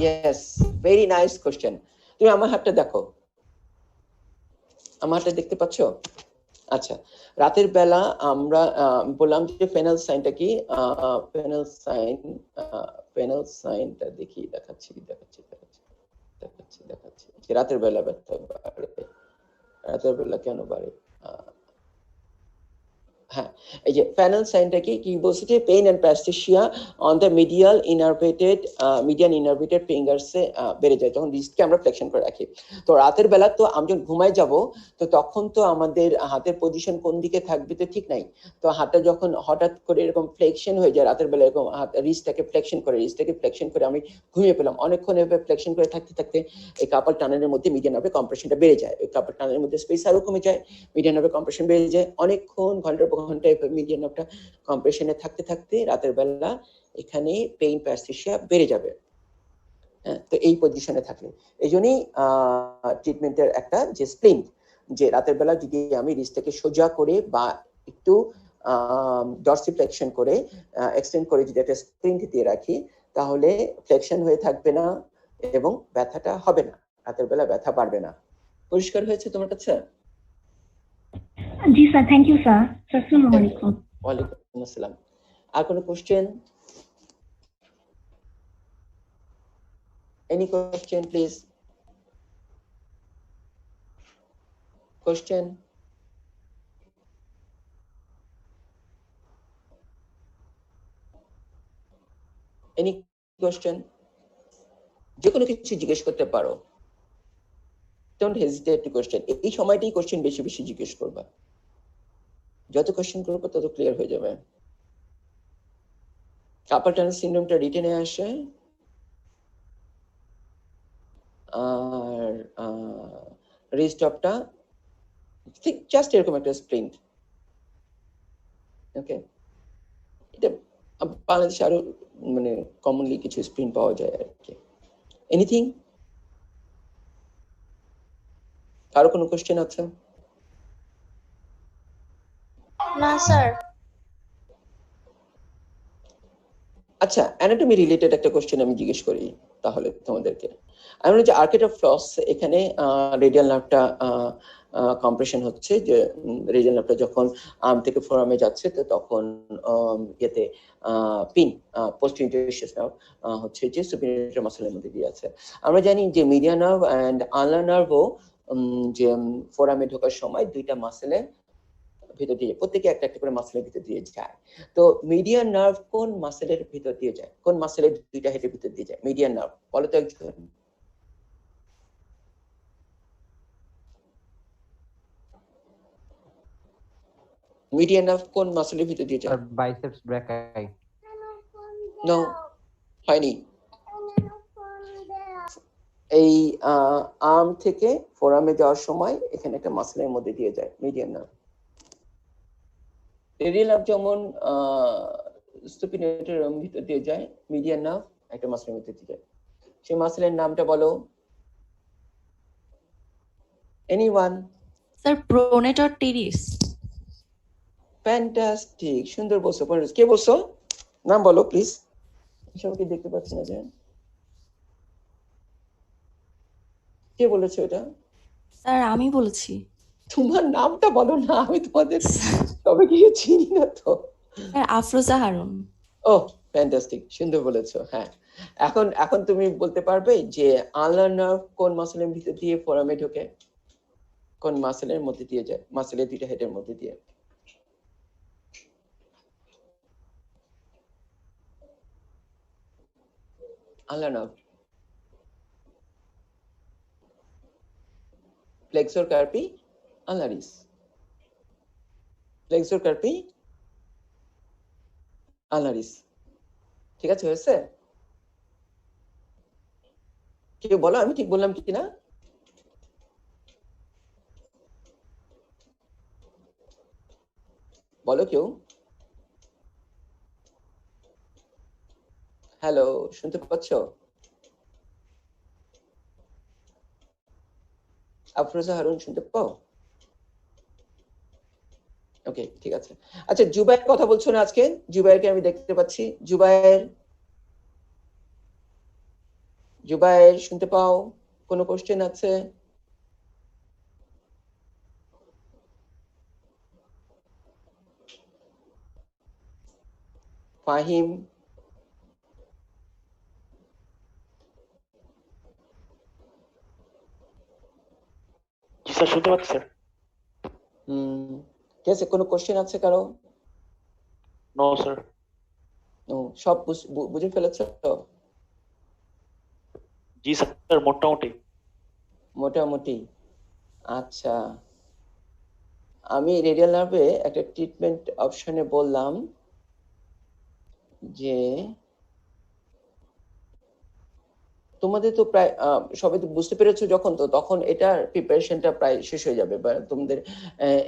Yes, very nice question. তুমি আমার হাতটা দেখো, আমার হাতটা দেখতে পাচ্ছো? আচ্ছা, রাতের বেলা আমরা বললাম যে ফেনাল সাইনটা কি, ফেনাল সাইনটা দেখি, দেখাচ্ছি রাতের বেলা ব্যথা বাড়ে। রাতের বেলা কেন বাড়ে? হ্যাঁ, এই যে প্যানেল সাইনটা কি বলছে যে pain and paresthesia on the median innervated ফিঙ্গার্সে বেড়ে যায় যখন রিস্টকে আমরা ফ্লেকশন করে রাখি। তো রাতের বেলা তো আমি যখন ঘুমায় যাব তো তখন তো আমাদের হাতের পজিশন কোন দিকে থাকবে তো ঠিক নাই। তো হাতটা যখন হঠাৎ করে এরকম ফ্লেকশন হয়ে যায় রাতের বেলা, এরকম রিস্টটাকে ফ্লেকশন করে আমি ঘুমিয়ে পেলাম, অনেকক্ষণ এভাবে ফ্লেকশন করে থাকতে থাকতে এই কার্পাল টানেলের মধ্যে মিডিয়ান নার্ভের কম্প্রেশনটা বেড়ে যায়, ওই কার্পাল টানেলের মধ্যে স্পেস আরো কমে যায়, মিডিয়ান নার্ভের কম্প্রেশন বেড়ে যায়, অনেকক্ষণ ঘন্টার পর ঘন্টা মিডিয়ান নার্ভটা কম্প্রেশনে থাকতে থাকতে রাতের বেলা এখানে পেইন প্যারাস্থেসিয়া বেড়ে যাবে। হ্যাঁ, তো এই পজিশনে থাকলে এই জন্যই ট্রিটমেন্টের একটা যে স্প্লিন্ট, যে রাতের বেলা যদি আমি রিস্টটাকে সোজা করে বা একটু ডরসিফ্লেকশন করে এক্সটেন্ড করে যদি একটা স্প্লিন্ট দিয়ে রাখি তাহলে ফ্লেকশন হয়ে থাকবে না এবং ব্যথাটা হবে না, রাতের বেলা ব্যথা বাড়বে না। পরিষ্কার হয়েছে তোমার কাছে? জি স্যার, থ্যাংক ইউ স্যার। আসসালামু আলাইকুম। ওয়ালাইকুম আসসালাম। আর কোনো question? Any question, please? Question? Any question? যে কোনো কিছু জিজ্ঞেস করতে পারো। Don't hesitate to question. এই সময়টাই কোশ্চেন বেশি বেশি জিজ্ঞেস করবা, যত কোশ্চেন করবো তত ক্লিয়ার হয়ে যাবে। কার্পাল টানেল সিনড্রোমটা রিটেনে আসে আর রিস্টপটা ঠিক জাস্ট এরকম একটা স্প্লিন্ট। ওকে, এটা বাংলাদেশে আরো মানে কমনলি কিছু স্প্লিন্ট পাওয়া যায় আর কি। এনিথিং? আরো কোনো কোশ্চেন আছে? না স্যার। আচ্ছা, অ্যানাটমি রিলেটেড একটা কোশ্চেন আমি জিজ্ঞেস করি তাহলে তোমাদেরকে। আমি বলি যে আর্কেট অফ ফ্লস, এখানে রেডিয়াল নার্ভটা কম্প্রেশন হচ্ছে, যে রেডিয়াল নার্ভটা যখন আর্ম থেকে ফোরামে যাচ্ছে তো তখন ইয়েতে পিন পোস্টেরিয়র নার্ভ হচ্ছে যে সুপিরিয়র মাসলের মধ্যে দিয়ে আছে। আমরা জানি যে মিডিয়ান নার্ভ এন্ড আনলার নার্ভও যে ফোরামে ঢোকার সময় দুইটা মাসেলের ভিতর দিয়ে, প্রত্যেকে একটা একটা করে মাসেলের ভিতর দিয়ে যায়। তো মিডিয়ান নার্ভ কোন মাসেলের ভিতর দিয়ে যায়? কোন মাসেলের দুইটা হেডের ভিতর দিয়ে যায়? মিডিয়ান নার্ভ, বলো তো একজন। মিডিয়ান নার্ভ কোন মাসেলের ভিতর দিয়ে যায়? বাইসেপস ব্রেকাই। নো, হয়নি। এই আর্ম থেকে ফোরামে যাওয়ার সময় এখানে একটা মাসেলের মধ্যে দিয়ে যায় মিডিয়ান নার্ভ। রেডিয়াল নার্ভ যেমন সুপিরিয়র ভিতর দিয়ে যায়, মিডিয়ান নার্ভ একটা মাসেলের মধ্যে দিয়ে যায়। সেই মাসেলের নামটা বলো anyone. Sir pronator teres. Fantastic, সুন্দর বলছো। কে বলছো? নাম বলো প্লিজ, সবাইকে দেখতে পাচ্ছি না যে কে বলেছো এটা। স্যার আমি বলেছি। তোমার নামটা বলো না, আমি তোমাদের সবাইকে চিনি না তো। স্যার আফরোজা হারুন। ও ফ্যান্টাস্টিক, সুন্দর বলেছো। হ্যাঁ, এখন তুমি বলতে পারবে যে আনলার নার্ভ কোন মাসেলের ভিতর দিয়ে ফোরামে ঢোকে? কোন মাসেলের মধ্যে দিয়ে যায়? মাসেলের দুইটা হেডের মধ্যে দিয়ে। Ulnar nerve, flexor carpi ulnaris, flexor carpi ulnaris. ঠিক আছে, হয়েছে? কেউ বলো আমি ঠিক বললাম কিনা? বলো কেউ। হ্যালো, শুনতে পাচ্ছ? আফরোজা হারুন শুনতে পাও? ওকে, ঠিক আছে। আচ্ছা, জুবাইর কথা বলছো না আজকে? জুবাইরকে আমি দেখতে পাচ্ছি। জুবাইর শুনতে পাও? কোনো কোশ্চেন আছে? ফাহিম, জি স্যার, শুনতে পাচ্ছি স্যার। ঠিক আছে, কোনো কোশ্চেন আছে কারো? No sir. ও, সব বুঝে ফেলেছো তো? জি স্যার, মোটামুটি। মোটামুটি। আচ্ছা, আমি রেডিয়াল নার্ভে একটা ট্রিটমেন্ট অপশনে বললাম যে তোমাদের তো প্রায় সবাই তো বুঝতে পেরেছো যখন, তো তখন এটার প্রিপারেশনটা প্রায় শেষ হয়ে যাবে, বা তোমাদের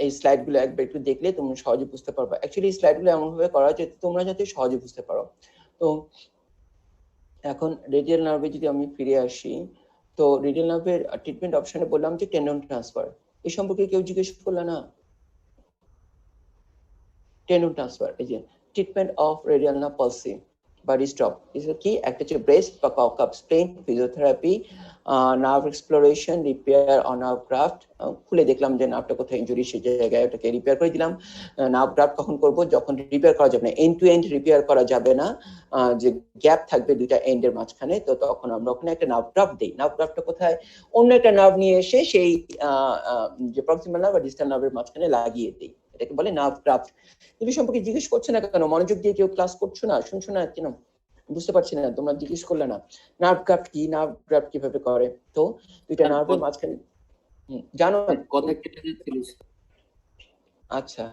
এই স্লাইড গুলো একবার একটু দেখলে তুমি সহজে বুঝতে পারবে। অ্যাকচুয়ালি এই স্লাইড গুলো এমন ভাবে করা হয়েছে তোমরা যাতে সহজে বুঝতে পারো। তো এখন রেডিয়াল নার্ভে যদি আমি ফিরে আসি, তো রেডিয়াল নার্ভের ট্রিটমেন্ট অপশনে বললাম যে টেন্ডন ট্রান্সফার। এই সম্পর্কে কেউ জিজ্ঞেস করলো না? টেন্ডন ট্রান্সফার, এই যে treatment of radial nerve palsy বা রিস্টপ, কি একটা হচ্ছে ব্রেস্ট বা cock up splint, physiotherapy, nerve exploration, repair on nerve graft. খুলে দেখলাম যে নার্ভটা কোথায় ইনজুরি, সেই জায়গায় ওটাকে রিপেয়ার করে দিলাম। নার্ভ গ্রাফট কখন করব? যখন রিপেয়ার করা যাবে না, এন্ড টু এন্ড রিপেয়ার করা যাবে না, যে গ্যাপ থাকবে দুইটা এন্ডের মাঝখানে, তো তখন আমরা ওখানে একটা নার্ভ গ্রাফট দিই। নার্ভ গ্রাফটটা কোথায়? অন্য একটা নার্ভ নিয়ে এসে সেই যে প্রক্সিমাল নার্ভ বা ডিস্টাল নার্ভের মাঝখানে লাগিয়ে দিই, এটাকে বলে নার্ভ গ্রাফট। এই সম্পর্কে জিজ্ঞেস করছে না কেন? মনোযোগ দিয়ে কেউ ক্লাস করছো না, শুনছো না কেন? বুঝতে পারছি না, তোমরা জিজ্ঞেস করলে না নার্ভ গ্রাফট কি, নার্ভ গ্রাফট কিভাবে করে। তো দুইটা নার্ভের মাঝখানে জানো কথা কেটে যাচ্ছিল। আচ্ছা,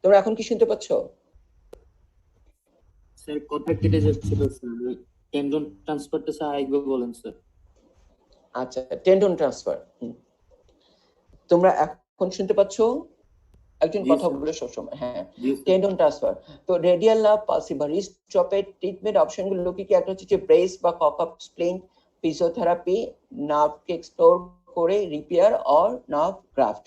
তোমরা এখন কি শুনতে পাচ্ছ? স্যার কথা কেটে যাচ্ছিল স্যার, টেন্ডন ট্রান্সফারটা স্যার আরেকবার বলেন স্যার। আচ্ছা, টেন্ডন ট্রান্সফার তোমরা এখন শুনতে পাচ্ছ? একজন কথা বলে সবসময়। হ্যাঁ, টেন্ডন ট্রান্সফার। তো রেডিয়াল নার্ভ পালসি বা রিস্টপের ট্রিটমেন্ট অপশন গুলো কি? একটা হচ্ছে যে ব্রেস বা ককআপ স্প্লিন, ফিজিওথেরাপি, নার্ভকে এক্সপ্লোর করে repair or nerve graft.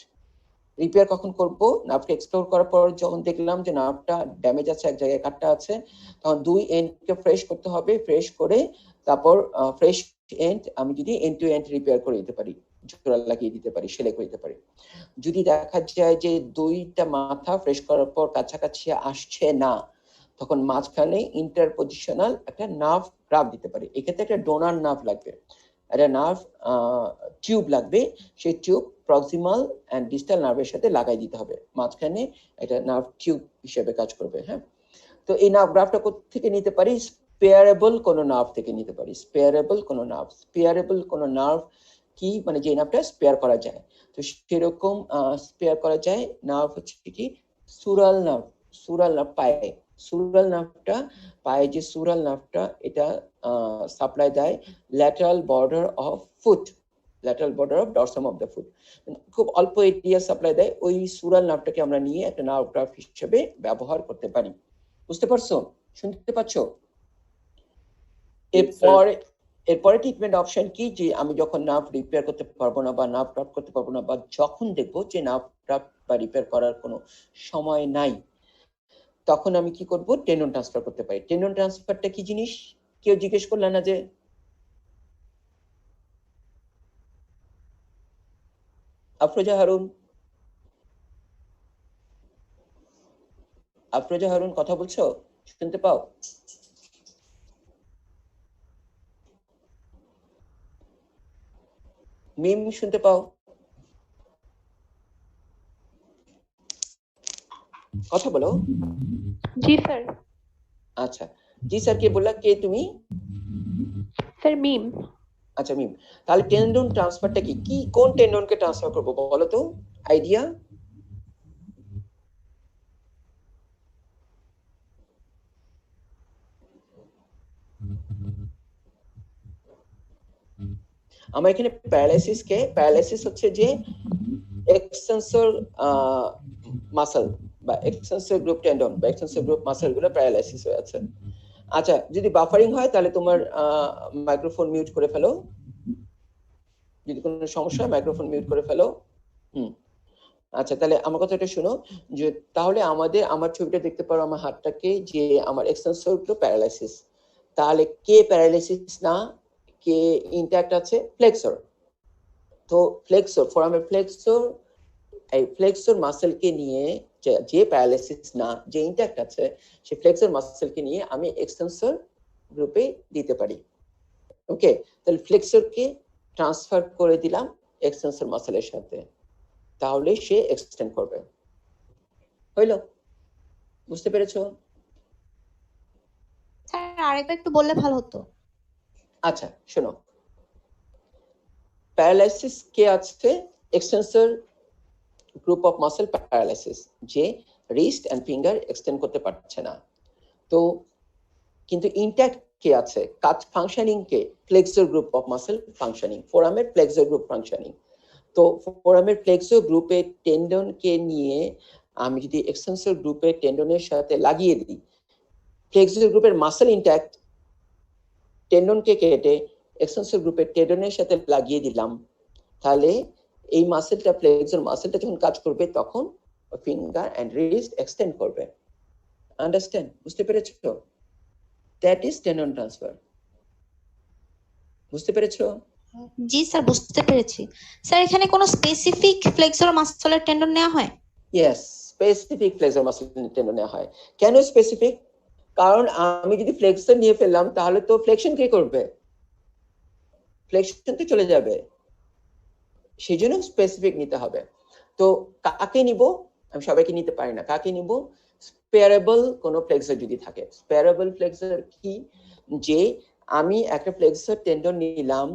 Repair কখন করব? নার্ভকে এক্সপ্লোর করার পর যখন দেখলাম যে নার্ভটা ড্যামেজ আছে, এক জায়গায় কাটটা আছে, তখন দুই এন্ডকে ফ্রেশ করতে হবে। ফ্রেশ করে তারপর ফ্রেশ এন্ড আমি যদি এন্ড টু এন্ড রিপেয়ার করে দিতে পারি, জোড়া লাগিয়ে দিতে পারি, সেলাই করে দিতে পারি। যদি দেখা যায় যে দুইটা মাথা ফ্রেশ করার পর কাছাকাছি আসছে না, তখন মাঝখানে ইন্টারপজিশনাল একটা নার্ভ গ্রাফট দিতে পারি। এক্ষেত্রে একটা ডোনার নার্ভ লাগবে, একটা নার্ভ টিউব লাগবে। সেই টিউব প্রক্সিমাল এন্ড ডিস্টাল নার্ভের সাথে লাগাই দিতে হবে, মাঝখানে একটা নার্ভ টিউব হিসেবে কাজ করবে। হ্যাঁ, তো এই নার্ভ গ্রাফটটা কোথা থেকে নিতে পারি? স্পেয়ারেবল কোনো নার্ভ থেকে নিতে পারি। স্পেয়ারেবল কোনো নার্ভ, স্পেয়ারেবল কোনো নার্ভ কি মানে যে নার্ভটা স্পেয়ার করা যায়, তো সেরকম স্পেয়ার করা যায় নার্ভ হচ্ছে কি? সুরাল নার্ভ। সুরাল নার্ভ পায়ে, সুরাল নার্ভটা পায়ে, যে সুরাল নার্ভটা এটা সাপ্লাই দেয় lateral border of foot, lateral border of dorsum of the foot, খুব অল্প এরিয়া সাপ্লাই দেয়। ওই সুরাল নার্ভটাকে আমরা নিয়ে একটা নার্ভ গ্রাফট হিসেবে ব্যবহার করতে পারি। বুঝতে পারছো? শুনতে পাচ্ছ? এরপরে ট্রিটমেন্ট অপশন কি? যে আমি যখন নার্ভ রিপেয়ার করতে পারবো না বা নার্ভ গ্রাফট করতে পারবো না, বা যখন দেখবো যে নার্ভ গ্রাফট বা রিপেয়ার করার কোনো সময় নাই, তখন আমি কি করব? টেন্ডন ট্রান্সফার করতে পারি। টেন্ডন ট্রান্সফারটা কি জিনিস কেউ জিজ্ঞেস করলে না? যে আফরোজা হারুন, আফরোজা হারুন কথা বলছো? শুনতে পাও? মিম শুনতে পাও? কথা বলো। জি স্যার। আচ্ছা, জি স্যার কে বললা? কে তুমি? স্যার মিম। আচ্ছা মিম, তাহলে টেন্ডন ট্রান্সফারটা কি? কি কোন টেন্ডনকে ট্রান্সফার করবো বলো তো? আইডিয়া? আমার এখানে প্যারালাইসিস হচ্ছে যে এক্সটেন্সর মাসল বা এক্সটেন্সর গ্রুপ টেন্ডন বা এক্সটেন্সর গ্রুপ মাসল গুলো প্যারালাইসিস হয়ে আছে। আচ্ছা, যদি বাফারিং হয় তাহলে তোমার মাইক্রোফোন মিউট করে ফেলো। যদি কোনো সমস্যা হয় মাইক্রোফোন মিউট করে ফেলো। আচ্ছা, তাহলে আমার কথাটা শোনো, যে তাহলে আমার ছবিটা দেখতে পারো, আমার হাতটাকে, যে আমার এক্সটেন্সর গ্রুপ প্যারালাইসিস। তাহলে কে প্যারালাইসিস না, কে ইনট্যাক্ট আছে? ফ্লেক্সর। তো ফ্লেক্সর, ফোরামের ফ্লেক্সর, এই ফ্লেক্সর মাসেলকে নিয়ে, যে প্যারালাইসিস না, যে ইনট্যাক্ট আছে, সেই ফ্লেক্সর মাসেলকে নিয়ে আমি এক্সটেন্সর গ্রুপে দিতে পারি। ওকে, তাহলে ফ্লেক্সরকে ট্রান্সফার করে দিলাম এক্সটেন্সর মাসেলের সাথে, তাহলে সে এক্সটেন্ড করবে। হইল? বুঝতে পেরেছো? আরেকবার একটু বললে ভালো হতো। আচ্ছা শোনো, প্যারালাইসিস কে আছে? Extensor group of muscle paralysis, যে রিস্ট এন্ড ফিঙ্গার এক্সটেন্ড করতে পারছে না। তো কিন্তু ইনট্যাক্ট কে আছে? কাজ functioning K? Flexor group of muscle functioning, ফোরামের ফ্লেক্সর গ্রুপ ফাংশনিং। তো ফোরামের ফ্লেক্সর গ্রুপে টেন্ডন কে নিয়ে আমি যদি এক্সটেন্সর গ্রুপে টেন্ডনের সাথে লাগিয়ে দিই, ফ্লেক্সর গ্রুপের মাসেল ইনট্যাক্ট, টেন্ডন কে কেটে এক্সটেন্সর গ্রুপে টেন্ডনের সাথে লাগিয়ে দিলাম, তাহলে এই মাসেলটা, ফ্লেক্সর মাসেলটা যখন কাজ করবে তখন ফিঙ্গার এন্ড রিস্ট এক্সটেন্ড করবে। আন্ডারস্ট্যান্ড? বুঝতে পেরেছো? That is tendon transfer. বুঝতে পেরেছো? জি স্যার, বুঝতে পেরেছি। স্যার এখানে কোনো স্পেসিফিক ফ্লেক্সর মাসেলের টেন্ডন নেওয়া হয়? Yes, specific flexor muscle tendon নেওয়া হয়। কেন স্পেসিফিক? কারণ আমি যদি ফ্লেক্সর নিয়ে ফেললাম তাহলে তো ফ্লেকশন কে করবে? ফ্লেকশন তো চলে যাবে, সেই জন্য স্পেসিফিক নিতে হবে। তো কাকে নিব? আমি সবাইকে নিতে পারি না। কাকে নিব? স্পেয়ারেবল কোন ফ্লেক্সর যদি থাকে। স্পেয়ারেবল ফ্লেক্সর কি? যে আমি একটা ফ্লেক্সর টেন্ডন নিলাম,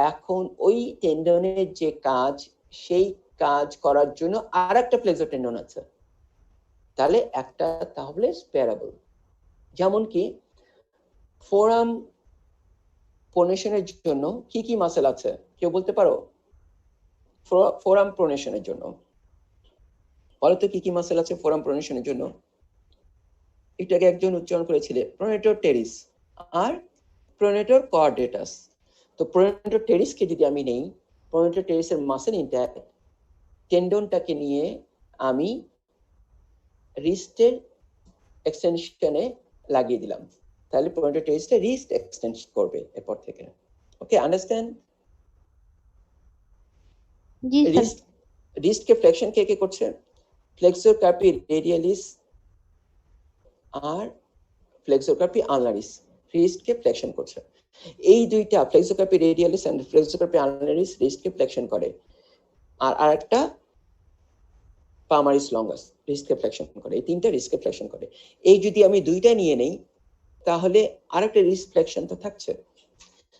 এখন ওই টেন্ডনের যে কাজ, সেই কাজ করার জন্য আর একটা ফ্লেক্সর টেন্ডন আছে, তাহলে একটা তাহলে স্পেয়ারেবল। যেমন কি ফোরাম প্রোনেশনের জন্য কি কি মাসেল আছে কেউ বলতে পারো? ফোরাম প্রোনেশনের জন্য বলো তো কি কি মাসেল আছে ফোরাম প্রোনেশনের জন্য? এটাকে একজন উচ্চারণ করেছিল, প্রোনেটর টেরিস আর প্রোনেটর কোয়াড্রেটাস। তো প্রোনেটর টেরিসকে যদি আমি নেই, প্রোনেটর টেরিসের মাসেল ইনট্যাক্ট, টেন্ডনটাকে নিয়ে আমি রিস্টের এক্সটেনশনে লাগিয়ে দিলাম, তাহলে প্রোনেটর টেরিসটা রিস্ট এক্সটেন্ড করবে এরপর থেকে। Okay, understand? জি স্যার। রিস্ট কে ফ্লেকশন কে কে করছে? ফ্লেক্সর কার্পি রেডিয়ালিস আর ফ্লেক্সর কার্পি আলনারিস রিস্ট কে ফ্লেকশন করছে। এই দুইটা flexor carpi radialis and flexor carpi ulnaris wrist কে ফ্লেকশন করে, আর আরেকটা পামারিস লঙ্গাস রিস্ট কে ফ্লেকশন করে। এই তিনটা রিস্ট কে ফ্লেকশন করে। এই যদি আমি দুইটা নিয়ে নেই তাহলে আরেকটা রিস্ট ফ্লেকশন তো থাকছে,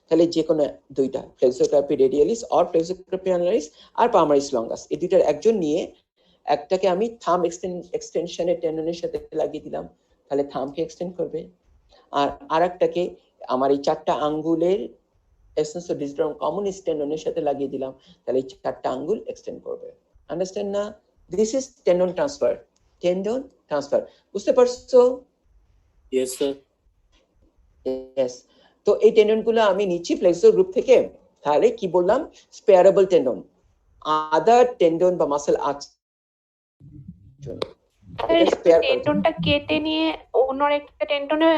তাহলে যে কোনো দুইটা ফ্লেক্সর কার্পি রেডিয়ালিস আর ফ্লেক্সর কার্পি আলনারিস আর পামারিস লঙ্গাস, এই দুইটার একজন নিয়ে একটাকে আমি থাম এক্সটেনশনের টেন্ডনের সাথে লাগিয়ে দিলাম, তাহলে থামকে এক্সটেন্ড করবে। আর আরেকটাকে আমার এই চারটা আঙ্গুলের এক্সটেন্সর ডিজিটাল কমিউনিস্ট টেন্ডনের সাথে লাগিয়ে দিলাম, তাহলে এই চারটা আঙ্গুল এক্সটেন্ড করবে। আন্ডারস্ট্যান্ড না? This is tendon transfer. Tendon transfer, বুঝতে পারছো? Yes sir. ইয়েস। তো এই টেন্ডন গুলো আমি নিচ্ছি ফ্লেক্সর গ্রুপ থেকে, তাহলে কি বললাম? স্পেয়ারেবল টেন্ডন। আদার টেন্ডন বা মাসেল আছে, টেন্ডনটা কেটে নিয়ে অন্য একটা টেন্ডনে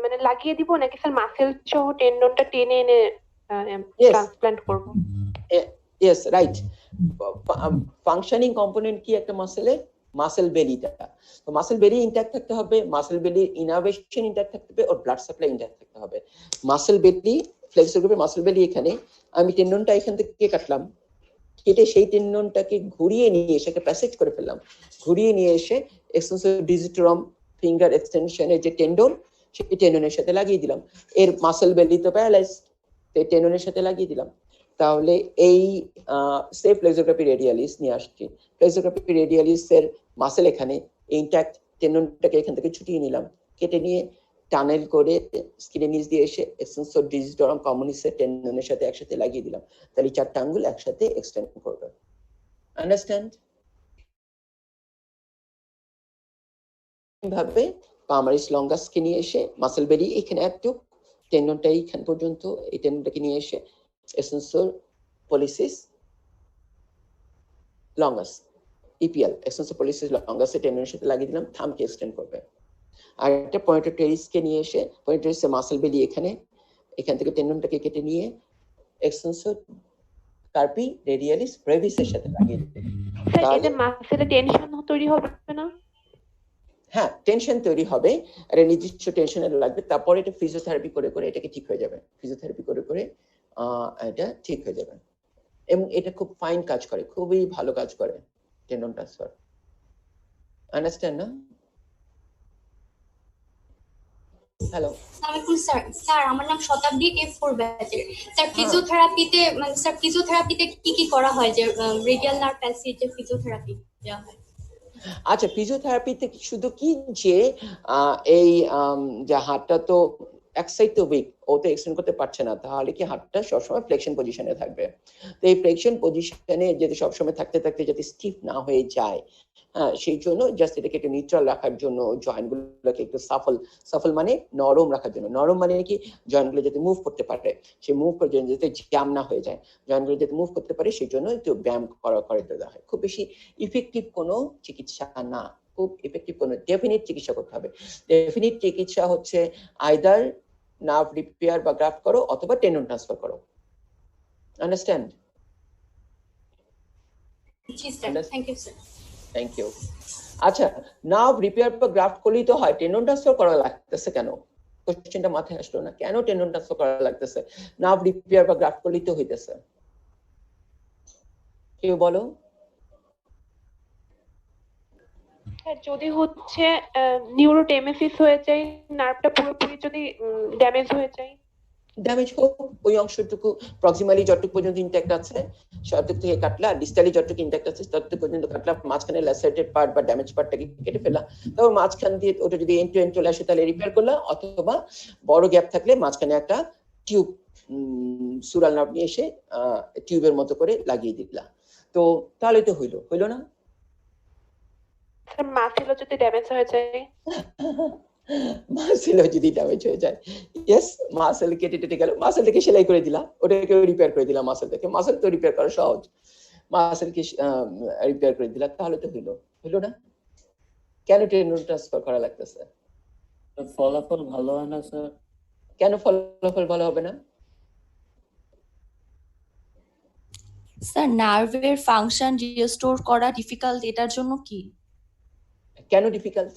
মানে লাগিয়ে দিব, নাকি স্যার মাসেল সহ টেন্ডনটা টেনে এনে ট্রান্সপ্লান্ট করব? Yes, right. ফাংশনিং কম্পোনেন্ট কি একটা মাসেলে? মাসেল বেলিটা। তো মাসেল বেলি ইনট্যাক্ট থাকতে হবে, মাসেল বেলির ইনার্ভেশন ইনট্যাক্ট থাকতে হবে, ওর ব্লাড সাপ্লাই ইনট্যাক্ট থাকতে হবে। মাসেল বেলি, ফ্লেক্সর গ্রুপের মাসেল বেলি এখানে, আমি টেন্ডনটা এখান থেকে কাটলাম, কেটে সেই টেন্ডনটাকে ঘুরিয়ে নিয়ে এসে একটা প্যাসেজ করে ফেললাম, ঘুরিয়ে নিয়ে এসে এক্সটেন্সর ডিজিটাল ফিঙ্গার এক্সটেনশনের যে টেন্ডন, সেই টেন্ডনের সাথে লাগিয়ে দিলাম। এর মাসেল বেলি তো প্যারালাইজড, এই টেন্ডনের সাথে লাগিয়ে দিলাম। তাহলে এই সে ফ্লেক্সর কার্পি রেডিয়ালিস নিয়ে আসছি, ফ্লেক্সর কার্পি রেডিয়ালিস এর মাসেল এখানে ইনট্যাক্ট, টেন্ডনটাকে এখান থেকে ছুটিয়ে নিলাম, কেটে নিয়ে টানেল করে স্কিনের নিচ দিয়ে এসে এক্সটেন্সর ডিজিটাল কমিউনিস্টের টেন্ডনের সাথে একসাথে লাগিয়ে দিলাম, তাহলে চারটা আঙ্গুল একসাথে এক্সটেন্ড করবে। আন্ডারস্ট্যান্ড? ভাবে পামারিস লঙ্গাসকে নিয়ে এসে মাসেল বেরি এখানে একটু, টেন্ডনটা এইখান পর্যন্ত, এই টেন্ডনটাকে নিয়ে এসে extensor pollicis longus EPL extensor pollicis longus টেন্ডনের সাথে লাগিয়ে দিলাম, থামকে এক্সটেন্ড করবে। আর একটা পয়েন্টার টেরিসকে নিয়ে এসে পয়েন্টার টেরিসের মাসেল বেলি এখানে, এখান থেকে টেন্ডনটাকে কেটে নিয়ে এক্সটেন্সর কার্পি রেডিয়ালিস ব্রেভিসের সাথে লাগিয়ে দিবে। স্যার এতে মাসেলে টেনশন তৈরি হবে না? হ্যাঁ, টেনশন তৈরি হবে, একটা নির্দিষ্ট টেনশন লাগবে, তারপরে এটা ফিজিওথেরাপি করে করে এটাকে ঠিক হয়ে যাবে, ফিজিওথেরাপি করে করে এটা ঠিক হয়ে যাবে। এবং এটা খুব ফাইন কাজ করে, খুবই ভালো কাজ করে টেন্ডন ট্রান্সফার। আন্ডারস্ট্যান্ড না? হ্যালো। আসসালামাইকুম স্যার। স্যার আমার নাম শতাব্দী F4 ব্যাচের। স্যার ফিজিওথেরাপিতে কি কি করা হয়, যে রেডিয়াল নার্ভ প্যালসির যে ফিজিওথেরাপি দেওয়া হয়? আচ্ছা, ফিজিওথেরাপিতে শুধু কি যে এই যে হাতটা তো এক সাইড তো উইক, ও তো এক্সটেন্ড করতে পারছে না, তাহলে কি হাতটা সবসময় ফ্লেকশন পজিশনে থাকবে। তো এই ফ্লেকশন পজিশনে যদি সবসময় থাকতে থাকতে যাতে স্টিফ না হয়ে যায়, হ্যাঁ, সেই জন্য জাস্ট এটাকে একটু নিউট্রাল রাখার জন্য জয়েন্ট গুলোকে একটু সাফল মানে নরম রাখার জন্য। নরম মানে কি, জয়েন্ট গুলো যাতে মুভ করতে পারে, সে মুভ করে যাতে জ্যাম না হয়ে যায়, জয়েন্ট গুলো যাতে মুভ করতে পারে, সেই জন্য একটু ব্যায়াম করে দেওয়া হয়। খুব বেশি ইফেক্টিভ কোনো চিকিৎসা না, খুব ইফেক্টিভ কোনো ডেফিনিট চিকিৎসা করতে হবে। ডেফিনিট চিকিৎসা হচ্ছে আইদার নার্ভ রিপেয়ার বা গ্রাফট করো অথবা টেন্ডন ট্রান্সফার করো। আন্ডারস্ট্যান্ড? জি sir, thank you sir. Thank you. আচ্ছা, নার্ভ রিপেয়ার বা গ্রাফট করলেই তো হয়, টেন্ডন ট্রান্সফার করা লাগতেছে কেন? কোশ্চেনটা মাথায় আসলো না, কেন টেন্ডন ট্রান্সফার করা লাগতেছে? নার্ভ রিপেয়ার বা গ্রাফট করলেই তো হইতেছে। কেউ বলো। যদি হচ্ছে নিউরোটেমেসিস হয়ে যায়, নার্ভটা পুরোপুরি যদি ড্যামেজ হয়ে যায়, ড্যামেজ হোক, ওই অংশটুকু প্রক্সিমালি যতটুকু পর্যন্ত ইনট্যাক্ট আছে সেটুক থেকে কাটলা, ডিস্টালি যতটুকু ইনট্যাক্ট আছে ততটুকু পর্যন্ত কাটলা, মাঝখানে ল্যাসারেটেড পার্ট বা ড্যামেজ পার্টটাকে কেটে ফেলা, তারপর মাঝখান দিয়ে ওটা যদি এন্ড টু এন্ড চলে আসে তাহলে রিপেয়ার করলা, অথবা বড় গ্যাপ থাকলে মাঝখানে একটা টিউব সুরাল নার্ভ নিয়ে এসে টিউবের মতো করে লাগিয়ে দিলা, তো তাহলে তো হইলো না? স্যার মাসেলও যদি ড্যামেজ হয়ে যায়, মাসেলও যদি ড্যামেজ হয়ে যায়, ইয়েস, মাসেল কেটে গেল, মাসেলটাকে সেলাই করে দিলা, ওটাকে রিপেয়ার করে দিলা, মাসেলটাকে, মাসেল তো রিপেয়ার করা সহজ, মাসেলকে রিপেয়ার করে দিলা, তাহলে তো হইলো না? কেন টেন্ডন ট্রান্সফার করা লাগতেছে? ফলাফল ভালো হয় না স্যার। কেন ফলাফল ভালো হবে না? স্যার নার্ভের ফাংশন রিস্টোর করা ডিফিকাল্ট, এটার জন্য কি? কেন ডিফিকাল্ট?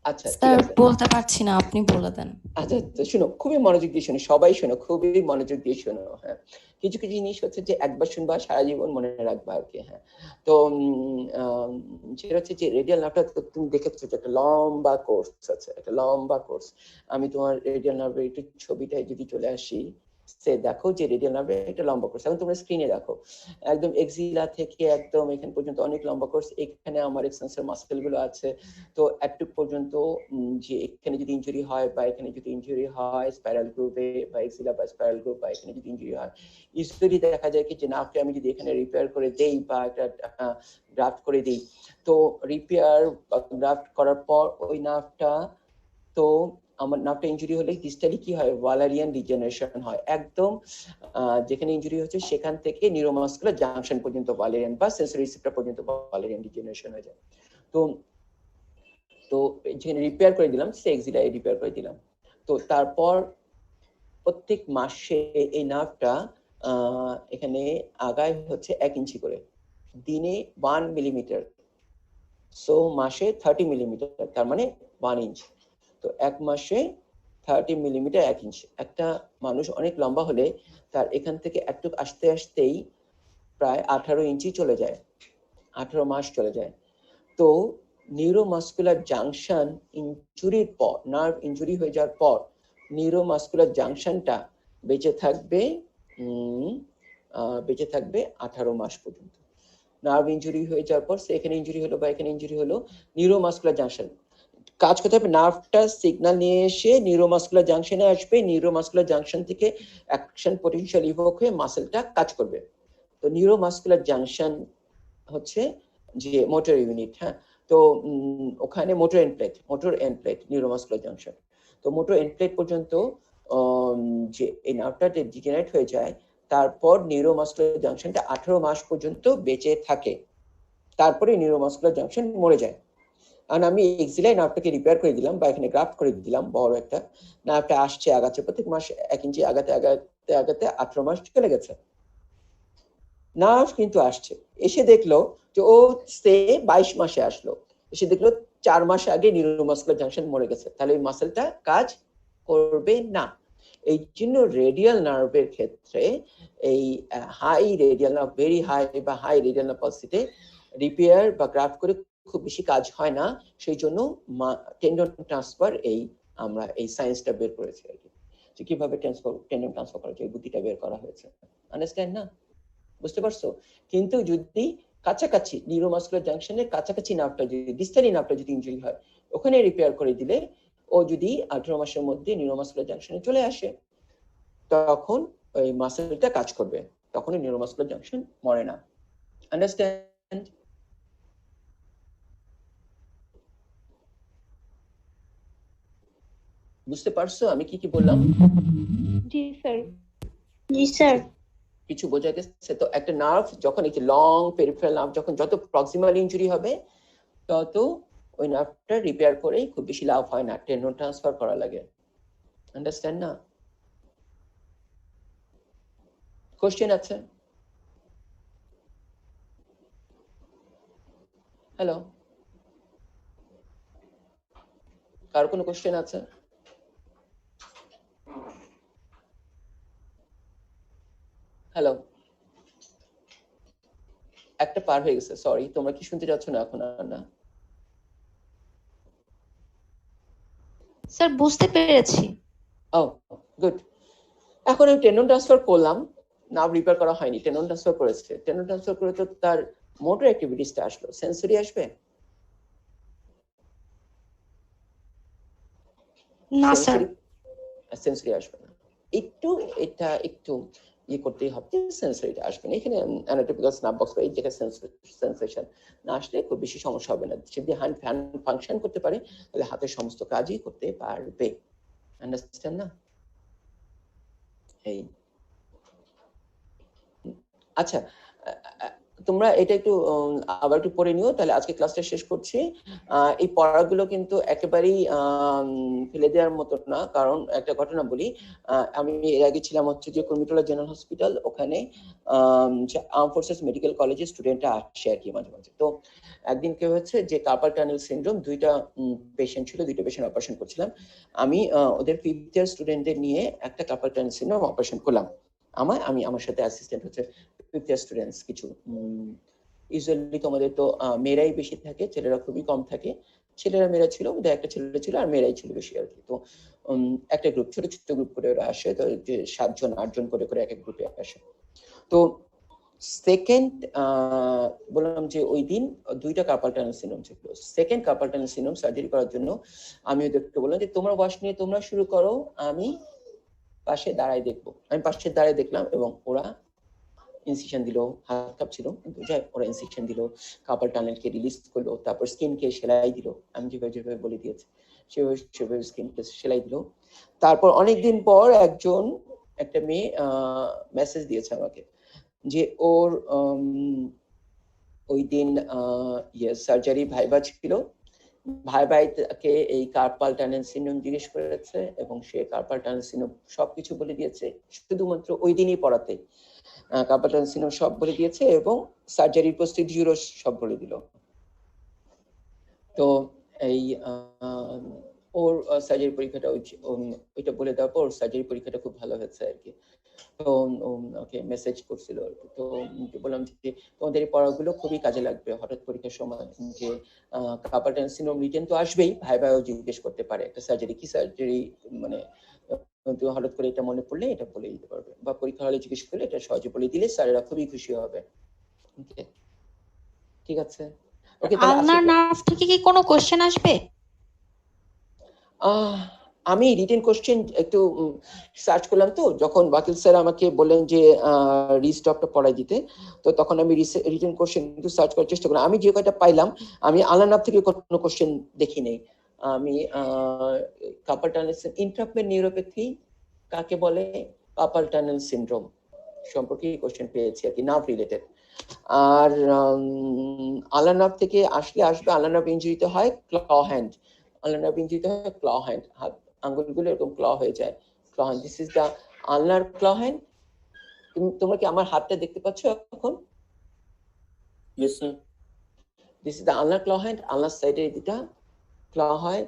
আচ্ছা ঠিক স্যার আছে, বলতে পারছি না, আপনি বলে দেন। আচ্ছা শুনো, খুবই মনোযোগ দিয়ে শোনো, সবাই শোনো, খুবই মনোযোগ দিয়ে শোনো। হ্যাঁ, কিছু কিছু জিনিস হচ্ছে যে একবার শুনবা সারা জীবন মনে রাখবা আর কি। হ্যাঁ, তো যেটা হচ্ছে যে রেডিয়াল নার্ভটা তুমি দেখেছো যে একটা লম্বা কোর্স আছে, একটা লম্বা কোর্স। আমি তোমার রেডিয়াল নার্ভের একটু ছবিটায় যদি চলে আসি, সে দেখো যে রেডিয়াল নার্ভের একটা লম্বা কোর্স, এখন তোমরা স্ক্রিনে দেখো, একদম এক্সিলা থেকে একদম এখানে পর্যন্ত অনেক লম্বা কোর্স। এখানে আমার এক্সটেন্সর মাসল গুলো আছে, তো একটু পর্যন্ত যে এখানে যদি ইনজুরি হয় বা এখানে যদি ইনজুরি হয় স্পাইরাল গ্রুপে বা এক্সিলা বা স্পাইরাল গ্রুপ বা এখানে যদি ইনজুরি হয়, ইউজুয়ালি দেখা যায় কি যে নার্ভটা আমি যদি এখানে রিপেয়ার করে দেই বা একটা গ্রাফট করে দিই, তো রিপেয়ার বা গ্রাফট করার পর ওই নার্ভটা, তো আমার নার্ভটা ইনজুরি হলে ডিস্টালি কি হয়, ওয়ালারিয়ান ডিজেনারেশন হয়, একদম যেখানে ইনজুরি হচ্ছে সেখান থেকে নিউরোমাসকুলার জাংশন পর্যন্ত ওয়ালারিয়ান বা সেন্সরি রিসেপ্টর পর্যন্ত ওয়ালারিয়ান ডিজেনারেশন হয়ে যায়। তো যেখানে রিপেয়ার করে দিলাম সে এক্সিলায় রিপেয়ার করে দিলাম, তো তারপর প্রত্যেক মাসে এই নার্ভটা এখানে আগায় হচ্ছে 1 ইঞ্চি করে, দিনে 1 মিলিমিটার, সো মাসে 30 মিলিমিটার, তার মানে 1 ইঞ্চ। তো এক মাসে 30 মিলিমিটার 1 ইঞ্চ। একটা মানুষ অনেক লম্বা হলে তার এখান থেকে একটু আসতে আসতেই প্রায় 18 ইঞ্চি চলে যায়, 18 মাস চলে যায়। তো নিউরোমাসকুলার জাংশন ইনজুরির পর, নার্ভ ইনজুরি হয়ে যাওয়ার পর নিউরোমাসকুলার জাংশনটা বেঁচে থাকবে 18 মাস পর্যন্ত। নার্ভ ইনজুরি হয়ে যাওয়ার পর এখানে ইনজুরি হলো বা এখানে ইনজুরি হলো, নিউরোমাসকুলার জাংশন কাজ করতে হবে, নার্ভটা সিগন্যাল নিয়ে এসে নিউরোমাসকুলার জাংশনে আসবে, নিউরোমাসকুলার জাংশন থেকে অ্যাকশন পটেনশিয়াল ইভোক হয়ে মাসেলটা কাজ করবে। তো নিউরোমাসকুলার জাংশন হচ্ছে যে মোটর ইউনিট। হ্যাঁ, তো ওখানে motor end plate neuromuscular junction. তো মোটর এন্ড প্লেট পর্যন্ত যে এই নার্ভটা ডিজেনারেট হয়ে যায়, তারপর নিউরোমাসকুলার জাংশনটা 18 মাস পর্যন্ত বেঁচে থাকে, তারপরে নিউরোমাসকুলার জাংশন মরে যায়। আর আমি এক্সিলায় নার্ভটাকে রিপেয়ার করে দিলাম বা এখানে গ্রাফট করে দিলাম, বড় একটা নার্ভটা আসছে আগাচ্ছে, প্রত্যেক মাস 1 ইঞ্চি আগাতে 18 মাস চলে গেছে। নার্ভ কিন্তু আসছে, এসে দেখলো যে ও 22 মাসে আসলো, এসে দেখলো 4 মাস আগে নিউরোমাসকুলার জাংশন মরে গেছে, তাহলে ওই মাসেলটা কাজ করবে না। এই জন্য রেডিয়াল নার্ভের ক্ষেত্রে এই high radial nerve, very high বা হাই রেডিয়াল নার্ভ পালসিতে রিপেয়ার বা গ্রাফট করে খুব বেশি কাজ হয় না, সেই জন্য টেন্ডন ট্রান্সফার আমরা এই সায়েন্সটা বের করেছি আর কি, যে কিভাবে টেন্ডন ট্রান্সফার করা যায়, বুদ্ধিটা বের করা হয়েছে। আন্ডারস্ট্যান্ড না? বুঝতে পারছো? কিন্তু যদি কাছাকাছি নিউরোমাসকুলার জাংশনের কাছাকাছি নার্ভটা যদি ডিস্টালি নার্ভটা যদি ইনজুরি হয়, ওখানে রিপেয়ার করে দিলে ও যদি 18 মাসের মধ্যে নিউরোমাসকুলার জাংশনে চলে আসে, তখন ওই মাসেলটা কাজ করবে, তখন নিউরোমাসকুলার জাংশন মরে না। আন্ডারস্ট্যান্ড? বুঝতে পারছো আমি কি কি বললাম? জি স্যার। জি স্যার। কিছু বোঝা গেছে তো? একটা নার্ভ যখন একটি লং পেরিফেরাল নার্ভ যখন যত প্রক্সিমাল ইনজুরি হবে, তত ওই নার্ভটা রিপেয়ার করেই খুব বেশি লাভ হয় না, টেন্ডন ট্রান্সফার করা লাগে। আন্ডারস্ট্যান্ড না? কোশ্চেন আছে? হ্যালো, কার কোনো কোশ্চেন আছে? হ্যালো, একটা পার হয়ে গেছে, সরি। তোমরা কি শুনতে যাচ্ছ না এখন আর? না স্যার বুঝতে পেরেছি। ও গুড। এখন আমি টেন্ডন ট্রান্সফার করলাম, নার্ভ রিপেয়ার করা হয়নি, টেন্ডন ট্রান্সফার করেছে। টেন্ডন ট্রান্সফার করে তো তার মোটর অ্যাক্টিভিটিসটা আসলো, সেন্সরি আসবে? না স্যার। সেন্সরি আসবে না, একটু এটা একটু করতেই হবে, সেন্সরিটা আসবে না। এখানে অ্যানাটমিক্যাল স্ন্যাপ বক্স বা এই জায়গায় সেন্সেশন না আসলে খুব বেশি সমস্যা হবে না। যদি হ্যান্ড ফাংশন করতে পারে, তাহলে হাতের সমস্ত কাজই করতে পারবে। আন্ডারস্ট্যান্ড না? এই আচ্ছা, তোমরা এটা একটু আবার একটু পড়ে নিও, তাহলে আজকে ক্লাসটা শেষ করছি। এই পড়াগুলো কিন্তু একেবারেই ফেলে দেওয়ার মতো না, কারণ একটা ঘটনা বলি। আমি এর আগে ছিলাম হচ্ছে যে কুর্মিটোলা জেনারেল হসপিটাল, ওখানে আর্ম ফোর্সেস মেডিকেল কলেজের স্টুডেন্টরা আসে আর কি মাঝে মাঝে। তো একদিন কি হচ্ছে যে কার্পাল টানেল সিনড্রোম, দুইটা পেশেন্ট ছিল, দুইটা পেশেন্ট অপারেশন করছিলাম। আমি ওদের 5th ইয়ার স্টুডেন্টদের নিয়ে একটা কার্পাল টানেল সিনড্রোম অপারেশন করলাম। আমার সাথে অ্যাসিস্ট্যান্ট হচ্ছে 5th ইয়ার স্টুডেন্টস কিছু। ইউজুয়ালি তোমাদের তো মেয়েরাই বেশি থাকে, ছেলেরা খুবই কম থাকে। ছেলেরা মেয়েরা ছিল, বোধহয় একটা ছেলে ছিল আর মেয়েরাই ছিল বেশি আর কি। তো একটা গ্রুপ, ছোট ছোট গ্রুপ করে ওরা আসে, তো 7 জন 8 জন করে এক এক গ্রুপে আসে। তো সেকেন্ড বললাম যে ওই দিন দুইটা কার্পাল টানেল সিনড্রোম ছিল। Second carpal tunnel syndrome surgery করার জন্য আমি ওদেরকে বললাম যে তোমরা ওয়াশ নিয়ে তোমরা শুরু করো, আমি পাশে দাঁড়ায় দেখবো। আমি পাশে দাঁড়ায় দেখলাম এবং ওরা ইনসিশন দিল, হাত কাঁপছিল কিন্তু যাই ওরা ইনসিশন দিল, কার্পাল টানেলকে রিলিজ করলো, তারপর স্কিনকে সেলাই দিল। আমি যেভাবে বলে দিয়েছি সেভাবে স্কিনকে সেলাই দিল। তারপর অনেকদিন পর একটা মেয়ে মেসেজ দিয়েছে আমাকে যে ওর ওই দিন সার্জারি ভাইবা ছিল, ভাইকে এই কার্পাল টানেল সিনড্রোম জিজ্ঞেস করেছে এবং সে কার্পাল টানেল সিনড্রোম সবকিছু বলে দিয়েছে, শুধুমাত্র ওই দিনই পড়াতে কার্পাল টানেল সিনড্রোম সব বলে দিয়েছে এবং সার্জারির প্রসিডিউরও সব বলে দিল। তো এই ওর সার্জারি পরীক্ষাটা ওইটা বলে দেওয়ার পর সার্জারি পরীক্ষাটা খুব ভালো হয়েছে আর কি। তো ওকে মেসেজ করছিল, তো বললাম যে তোমাদের এই পড়াগুলো খুবই কাজে লাগবে হঠাৎ পরীক্ষার সময়, যে কার্পাল টানেল সিনড্রোম রিটেন তো আসবেই, ভাইও জিজ্ঞেস করতে পারে একটা সার্জারি কি সার্জারি, মানে হঠাৎ করে এটা মনে পড়লে এটা বলে দিতে পারবে, বা পরীক্ষা হলে জিজ্ঞেস করলে এটা সহজে বলে দিলে স্যারেরা খুবই খুশি হবে। ওকে, ঠিক আছে। ওকে, আলনার নার্ভ থেকে কি কোনো কোশ্চেন আসবে? আমি রিটেন কোশ্চেন একটু সার্চ করলাম, তো যখন ওয়াকিল স্যার আমাকে বললেন যে রিস্টপটা পড়াই দিতে, তো তখন আমি রিটেন কোশ্চেন একটু সার্চ করার চেষ্টা করলাম। আমি যে কয়টা পাইলাম, আমি আলনার নার্ভ থেকে কোনো কোশ্চেন দেখি নেই। আমি কার্পাল টানেল ইন্ট্রাপমেন্ট নিউরোপ্যাথি কাকে বলে, কার্পাল টানেল সিনড্রোম সম্পর্কে কোশ্চেন পেয়েছি আর কি, নার্ভ রিলেটেড। আর আলনার নার্ভ থেকে আসবে, আলনার নার্ভ ইনজুরিতে হয় ক্ল হ্যান্ড, আলনার নার্ভ ইনজুরিতে হয় ক্ল হ্যান্ড, হাত আঙ্গুলগুলো এরকম ক্ল হয়ে যায়, claw hand. This is the ulnar claw hand. তোমরা কি আমার হাতটা দেখতে পাচ্ছ এখন? Yes sir. This is the ulnar claw hand, ulnar side দুটা claw হয়।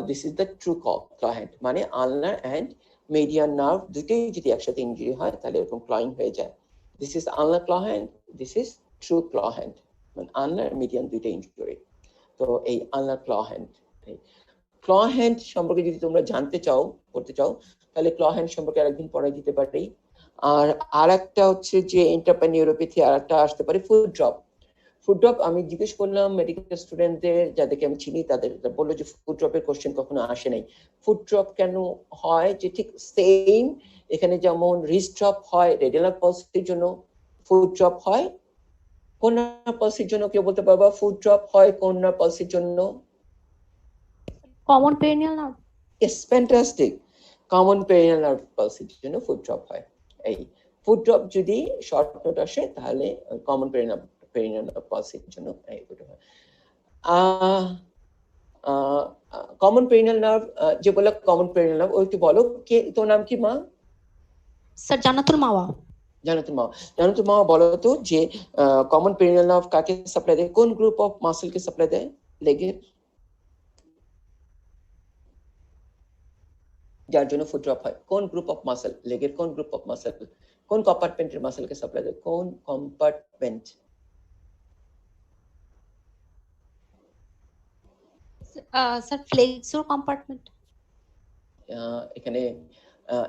This is the true claw hand, মানে ulnar and মিডিয়ান নার্ভ দুটোই যদি একসাথে ইনজুরি হয় তাহলে এরকম ক্লয়িং হয়ে যায়। This is ulnar claw hand, this is true claw hand, মানে আলনার মিডিয়ান দুইটা ইনজুরি। তো এই আলনার ক্ল হ্যান্ড, ক্ল হ্যান্ড সম্পর্কে যদি তোমরা জানতে চাও, করতে চাও, তাহলে ক্ল হ্যান্ড সম্পর্কে আরেকদিন পড়াই দিতে পারি। আর একটা হচ্ছে যে ইন্টারপ্যানিউরোপ্যাথি, আর একটা আসতে পারে ফুড ড্রপ। ফুড ড্রপ আমি জিজ্ঞেস করলাম মেডিকেল স্টুডেন্টদের, যাদেরকে আমি চিনি তাদের, বললো যে ফুড ড্রপের কোশ্চেন কখনো আসে নাই। ফুড ড্রপ কেন হয়, যে ঠিক সেম এখানে যেমন রিস্ট ড্রপ হয় রেডিয়াল পালসির জন্য, ফুড ড্রপ হয় কোরনার পালসির জন্য। কেউ বলতে পারবা ফুড ড্রপ হয় কোরনার পালসির জন্য? Common perineal nerve. Yes, fantastic. Common perineal nerve পালসির জন্য ফুড ড্রপ হয়। এই ফুড ড্রপ যদি শর্ট নোট আসে তাহলে কমন পেরিনিয়াল নার্ভ পালসির জন্য এইটা হয়। কমন পেরিনিয়াল নার্ভ, যে বলে কমন পেরিনিয়াল নার্ভ, ওই একটু বলো, কে তোর নাম কি মা? স্যার জান্নাতুল মাওয়া। জান্নাতুল মাওয়া। জান্নাতুল মাওয়া বলো তো যে কমন পেরিনিয়াল নার্ভ কাকে সাপ্লাই দেয়, কোন গ্রুপ অফ মাসেলকে সাপ্লাই দেয়? লেগের, যার জন্য ফুড ড্রপ হয়, কোন গ্রুপ অফ মাসেল? লেগের কোন গ্রুপ অফ মাসেল, কোন কম্পার্টমেন্টের মাসেলকে সাপ্লাই দেয়, কোন কম্পার্টমেন্ট? Sir flexor compartment. এখানে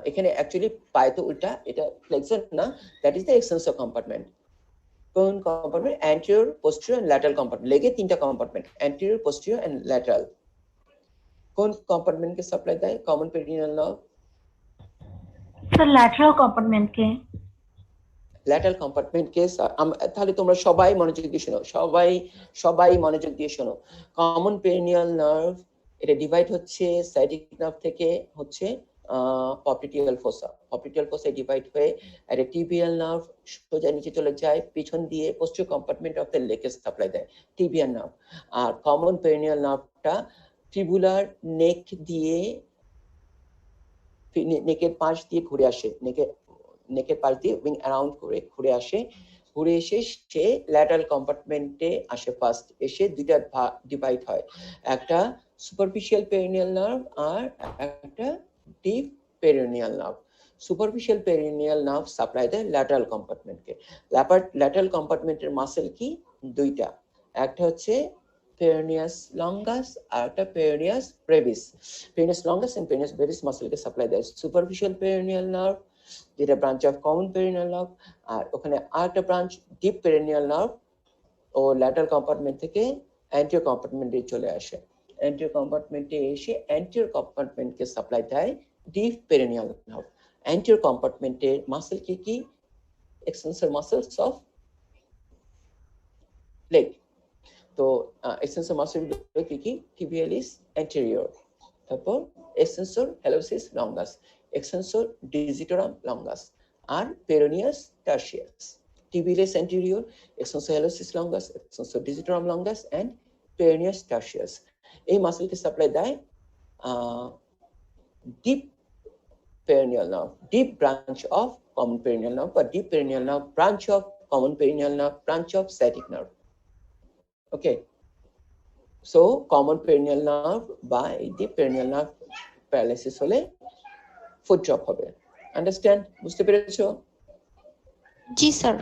এখানে অ্যাকচুয়ালি পায় তো উল্টা, এটা ফ্লেক্সর না, that is the extensor compartment. কোন compartment? Anterior, posterior and lateral compartment. লেগে তিনটা compartment, anterior, posterior and lateral. কোন কম্পার্টমেন্টকে সাপ্লাই দেয় common perineal nerve? Sir lateral কম্পার্টমেন্টকে। ল্যাটারাল কম্পার্টমেন্টকে। তাহলে তোমরা সবাই মনোযোগ দিয়ে শোনো, সবাই মনোযোগ দিয়ে শোনো। কমন পেরিনিয়াল নার্ভ এটা ডিভাইড হচ্ছে সাইটিক নার্ভ থেকে, হচ্ছে পপলিটিয়াল ফোসা। পপলিটিয়াল ফোসায় ডিভাইড হয়ে একটা টিবিয়াল নার্ভ সোজা নিচে চলে যায়, পিছন দিয়ে পোস্টিরিয়র কম্পার্টমেন্ট অফ দ্য লেগকে সাপ্লাই দেয়, টিবিয়াল নার্ভ। আর কমন পেরিনিয়াল নার্ভটা টিবুলার নেক দিয়ে, নেকের পাশ দিয়ে ঘুরে আসে, নেকের পাশ দিয়ে উইং অ্যারাউন্ড করে ঘুরে আসে, ঘুরে এসে সে ল্যাটারাল কম্পার্টমেন্টে আসে ফার্স্ট, এসে দুইটা ডিভাইড হয়, একটা সুপারফিশিয়াল পেরিনিয়াল নার্ভ আর একটা deep perineal nerve. Superficial perineal nerve supply দেয় ল্যাটারাল কম্পার্টমেন্টকে। ল্যাটারাল কম্পার্টমেন্টের মাসেল কি? দুইটা, একটা হচ্ছে পেরিনিয়াস লঙ্গাস আর একটা peroneus brevis. Peroneus longus and peroneus brevis মাসেলকে সাপ্লাই দেয় সুপারফিশিয়াল পেরিনিয়াল নার্ভ, যেটা branch of common perineal nerve. আর ওখানে আরেকটা ব্রাঞ্চ ডিপ পেরিনিয়াল নার্ভ, ও ল্যাটারাল কম্পার্টমেন্ট থেকে অ্যান্টিরিয়র কম্পার্টমেন্টে চলে আসে, অ্যান্টিরিয়র কম্পার্টমেন্টে এসে অ্যান্টিরিয়র কম্পার্টমেন্টকে সাপ্লাই দেয় deep perineal nerve. Anterior কম্পার্টমেন্টের muscle কি? Extensor muscles of leg. তো এক্সটেন্সর মাসেল কি? টিবিয়ালিস অ্যান্টেরিয়র, তারপর extensor hallucis longus, extensor digitorum longus, আর peroneus tertius. Tibialis anterior, extensor hallucis longus, extensor digitorum longus, and peroneus tertius. এই মাসেলকে supply দেয় deep perineal nerve, deep branch of common perineal nerve, বা deep perineal nerve, branch of common perineal nerve, branch of sciatic nerve. Okay, so common perineal nerve by deep perineal nerve paralysis হলে foot drop হবে। Understand? বুঝতে পেরেছো? জি sir.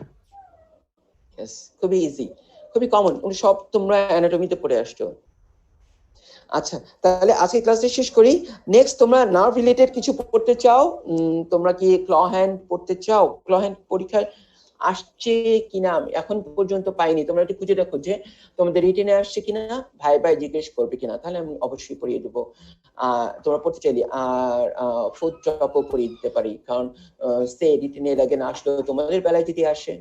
খুবই easy, খুবই common, সব তোমরা অ্যানাটমিতে পড়ে আসছো। আচ্ছা, তাহলে আজকে ক্লাসটা শেষ করি। নেক্সট তোমরা নার্ভ রিলেটেড কিছু পড়তে চাও? তোমরা কি ক্ল হ্যান্ড পড়তে চাও? ক্ল হ্যান্ড পরীক্ষায় আসছে কিনা আমি এখন পর্যন্ত পাইনি, তোমরা একটু খুঁজে দেখো যে তোমাদের রিটেনে আসছে কিনা, ভাই জিজ্ঞেস করবে কিনা, তাহলে আমি অবশ্যই পড়িয়ে দেবো। তোমরা পড়তে চাইলে আর ফুড ড্রপও পড়িয়ে দিতে পারি, কারণ সে রিটেনে লাগে না আসলেও তোমাদের বেলায় যদি আসে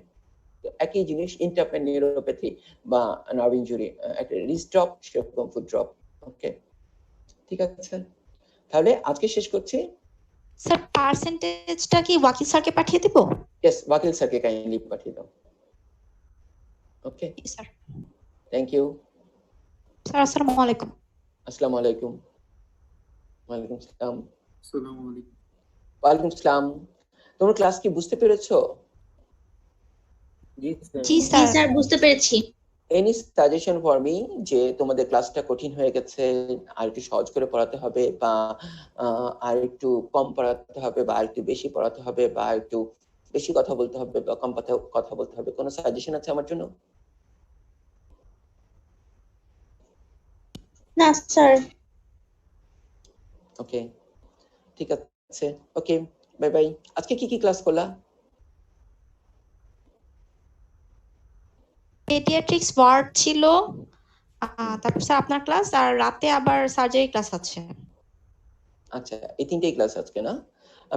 একই জিনিস, ইন্টারপ্যান নিউরোপ্যাথি বা নার্ভ ইনজুরি, একটা রিস্ট ড্রপ সেরকম ফুড ড্রপ। ওকে, ঠিক আছে, তাহলে আজকে শেষ করছি। স্যার পার্সেন্টেজটা কি ওয়াকিল স্যারকে পাঠিয়ে দেব? ইয়েস, ওয়াকিল স্যারকে কাইন্ডলি পাঠিয়ে দাও। Okay sir, thank you sir. আসসালামু আলাইকুম। আসসালামু আলাইকুম। ওয়ালাইকুম আসসালাম। আসসালামু আলাইকুম। ওয়ালাইকুম আসসালাম। তোমরা ক্লাস কি বুঝতে পেরেছো? জি স্যার। জি স্যার বুঝতে পেরেছি। এনি সাজেশন ফর মি যে তোমাদের ক্লাসটা কঠিন হয়ে গেছে, আর একটু সহজ করে পড়াতে হবে, বা আর একটু কম পড়াতে হবে, বা আর একটু বেশি পড়াতে হবে, বা একটু বেশি কথা বলতে হবে, বা কম কথা বলতে হবে? কোনো সাজেশন আছে আমার জন্য? না স্যার। ওকে, ঠিক আছে, ওকে, বাই বাই। আজকে কি কি ক্লাস করলা? পেডিয়াট্রিক্স ওয়ার্ড ছিল, তারপর স্যার আপনার ক্লাস, আর রাতে আবার সার্জারি ক্লাস আছে। আচ্ছা, এই তিনটেই ক্লাস আজকে না?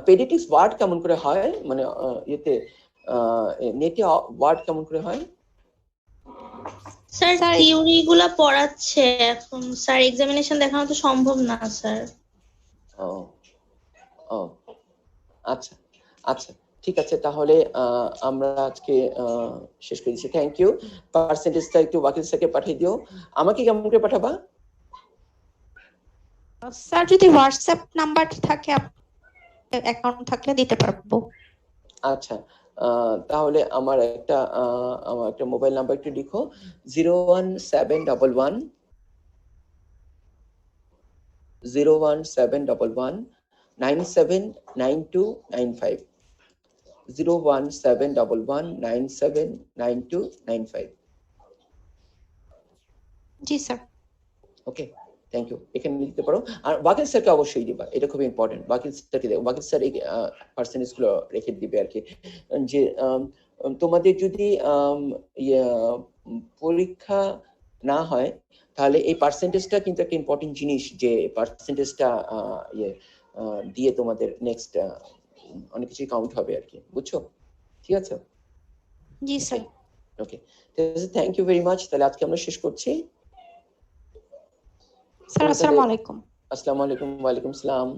পেডিয়াট্রিক্স ওয়ার্ড কেমন করে হয়, মানে ইয়েতে নেটে ওয়ার্ড কেমন করে হয়? স্যার থিওরি গুলা পড়াচ্ছে এখন, স্যার এক্সামিনেশন দেখানো তো সম্ভব না স্যার। ও ও আচ্ছা আচ্ছা, ঠিক আছে, তাহলে আমরা আজকে শেষ করে দিচ্ছি। Thank you. পার্সেন্টেজটা একটু ওয়াকিল স্যারকে পাঠিয়ে দিও। আমাকে কেমন করে পাঠাবা? স্যার যদি হোয়াটসঅ্যাপ নাম্বার থাকে, অ্যাকাউন্ট থাকলে দিতে পারবো। আচ্ছা, তাহলে আমার একটা মোবাইল নাম্বার একটু লিখো, 01711 979295, 01711979295। জি স্যার। Okay, thank you. এখানে লিখতে পারো, আর ওয়াকিল স্যারকে অবশ্যই দিবা, এটা খুব ইম্পর্টেন্ট। ওয়াকিল স্যারকে দেবো, ওয়াকিল স্যার এই পার্সেন্টেজ গুলো রেখে দিবে আর কি। যে তোমাদের যদি পরীক্ষা না হয়, তাহলে এই পার্সেন্টেজটা কিন্তু একটা ইম্পর্টেন্ট জিনিস, যে পার্সেন্টেজটা দিয়ে তোমাদের নেক্সট অনেক কিছু কাউন্ট হবে আর কি, বুঝছো? ঠিক আছে, জি sir. Okay, thank you very much. তাহলে আজকে আমরা শেষ করছি। স্যার আসসালামু আলাইকুম। আসসালামু আলাইকুম। ওয়ালাইকুম আসসালাম।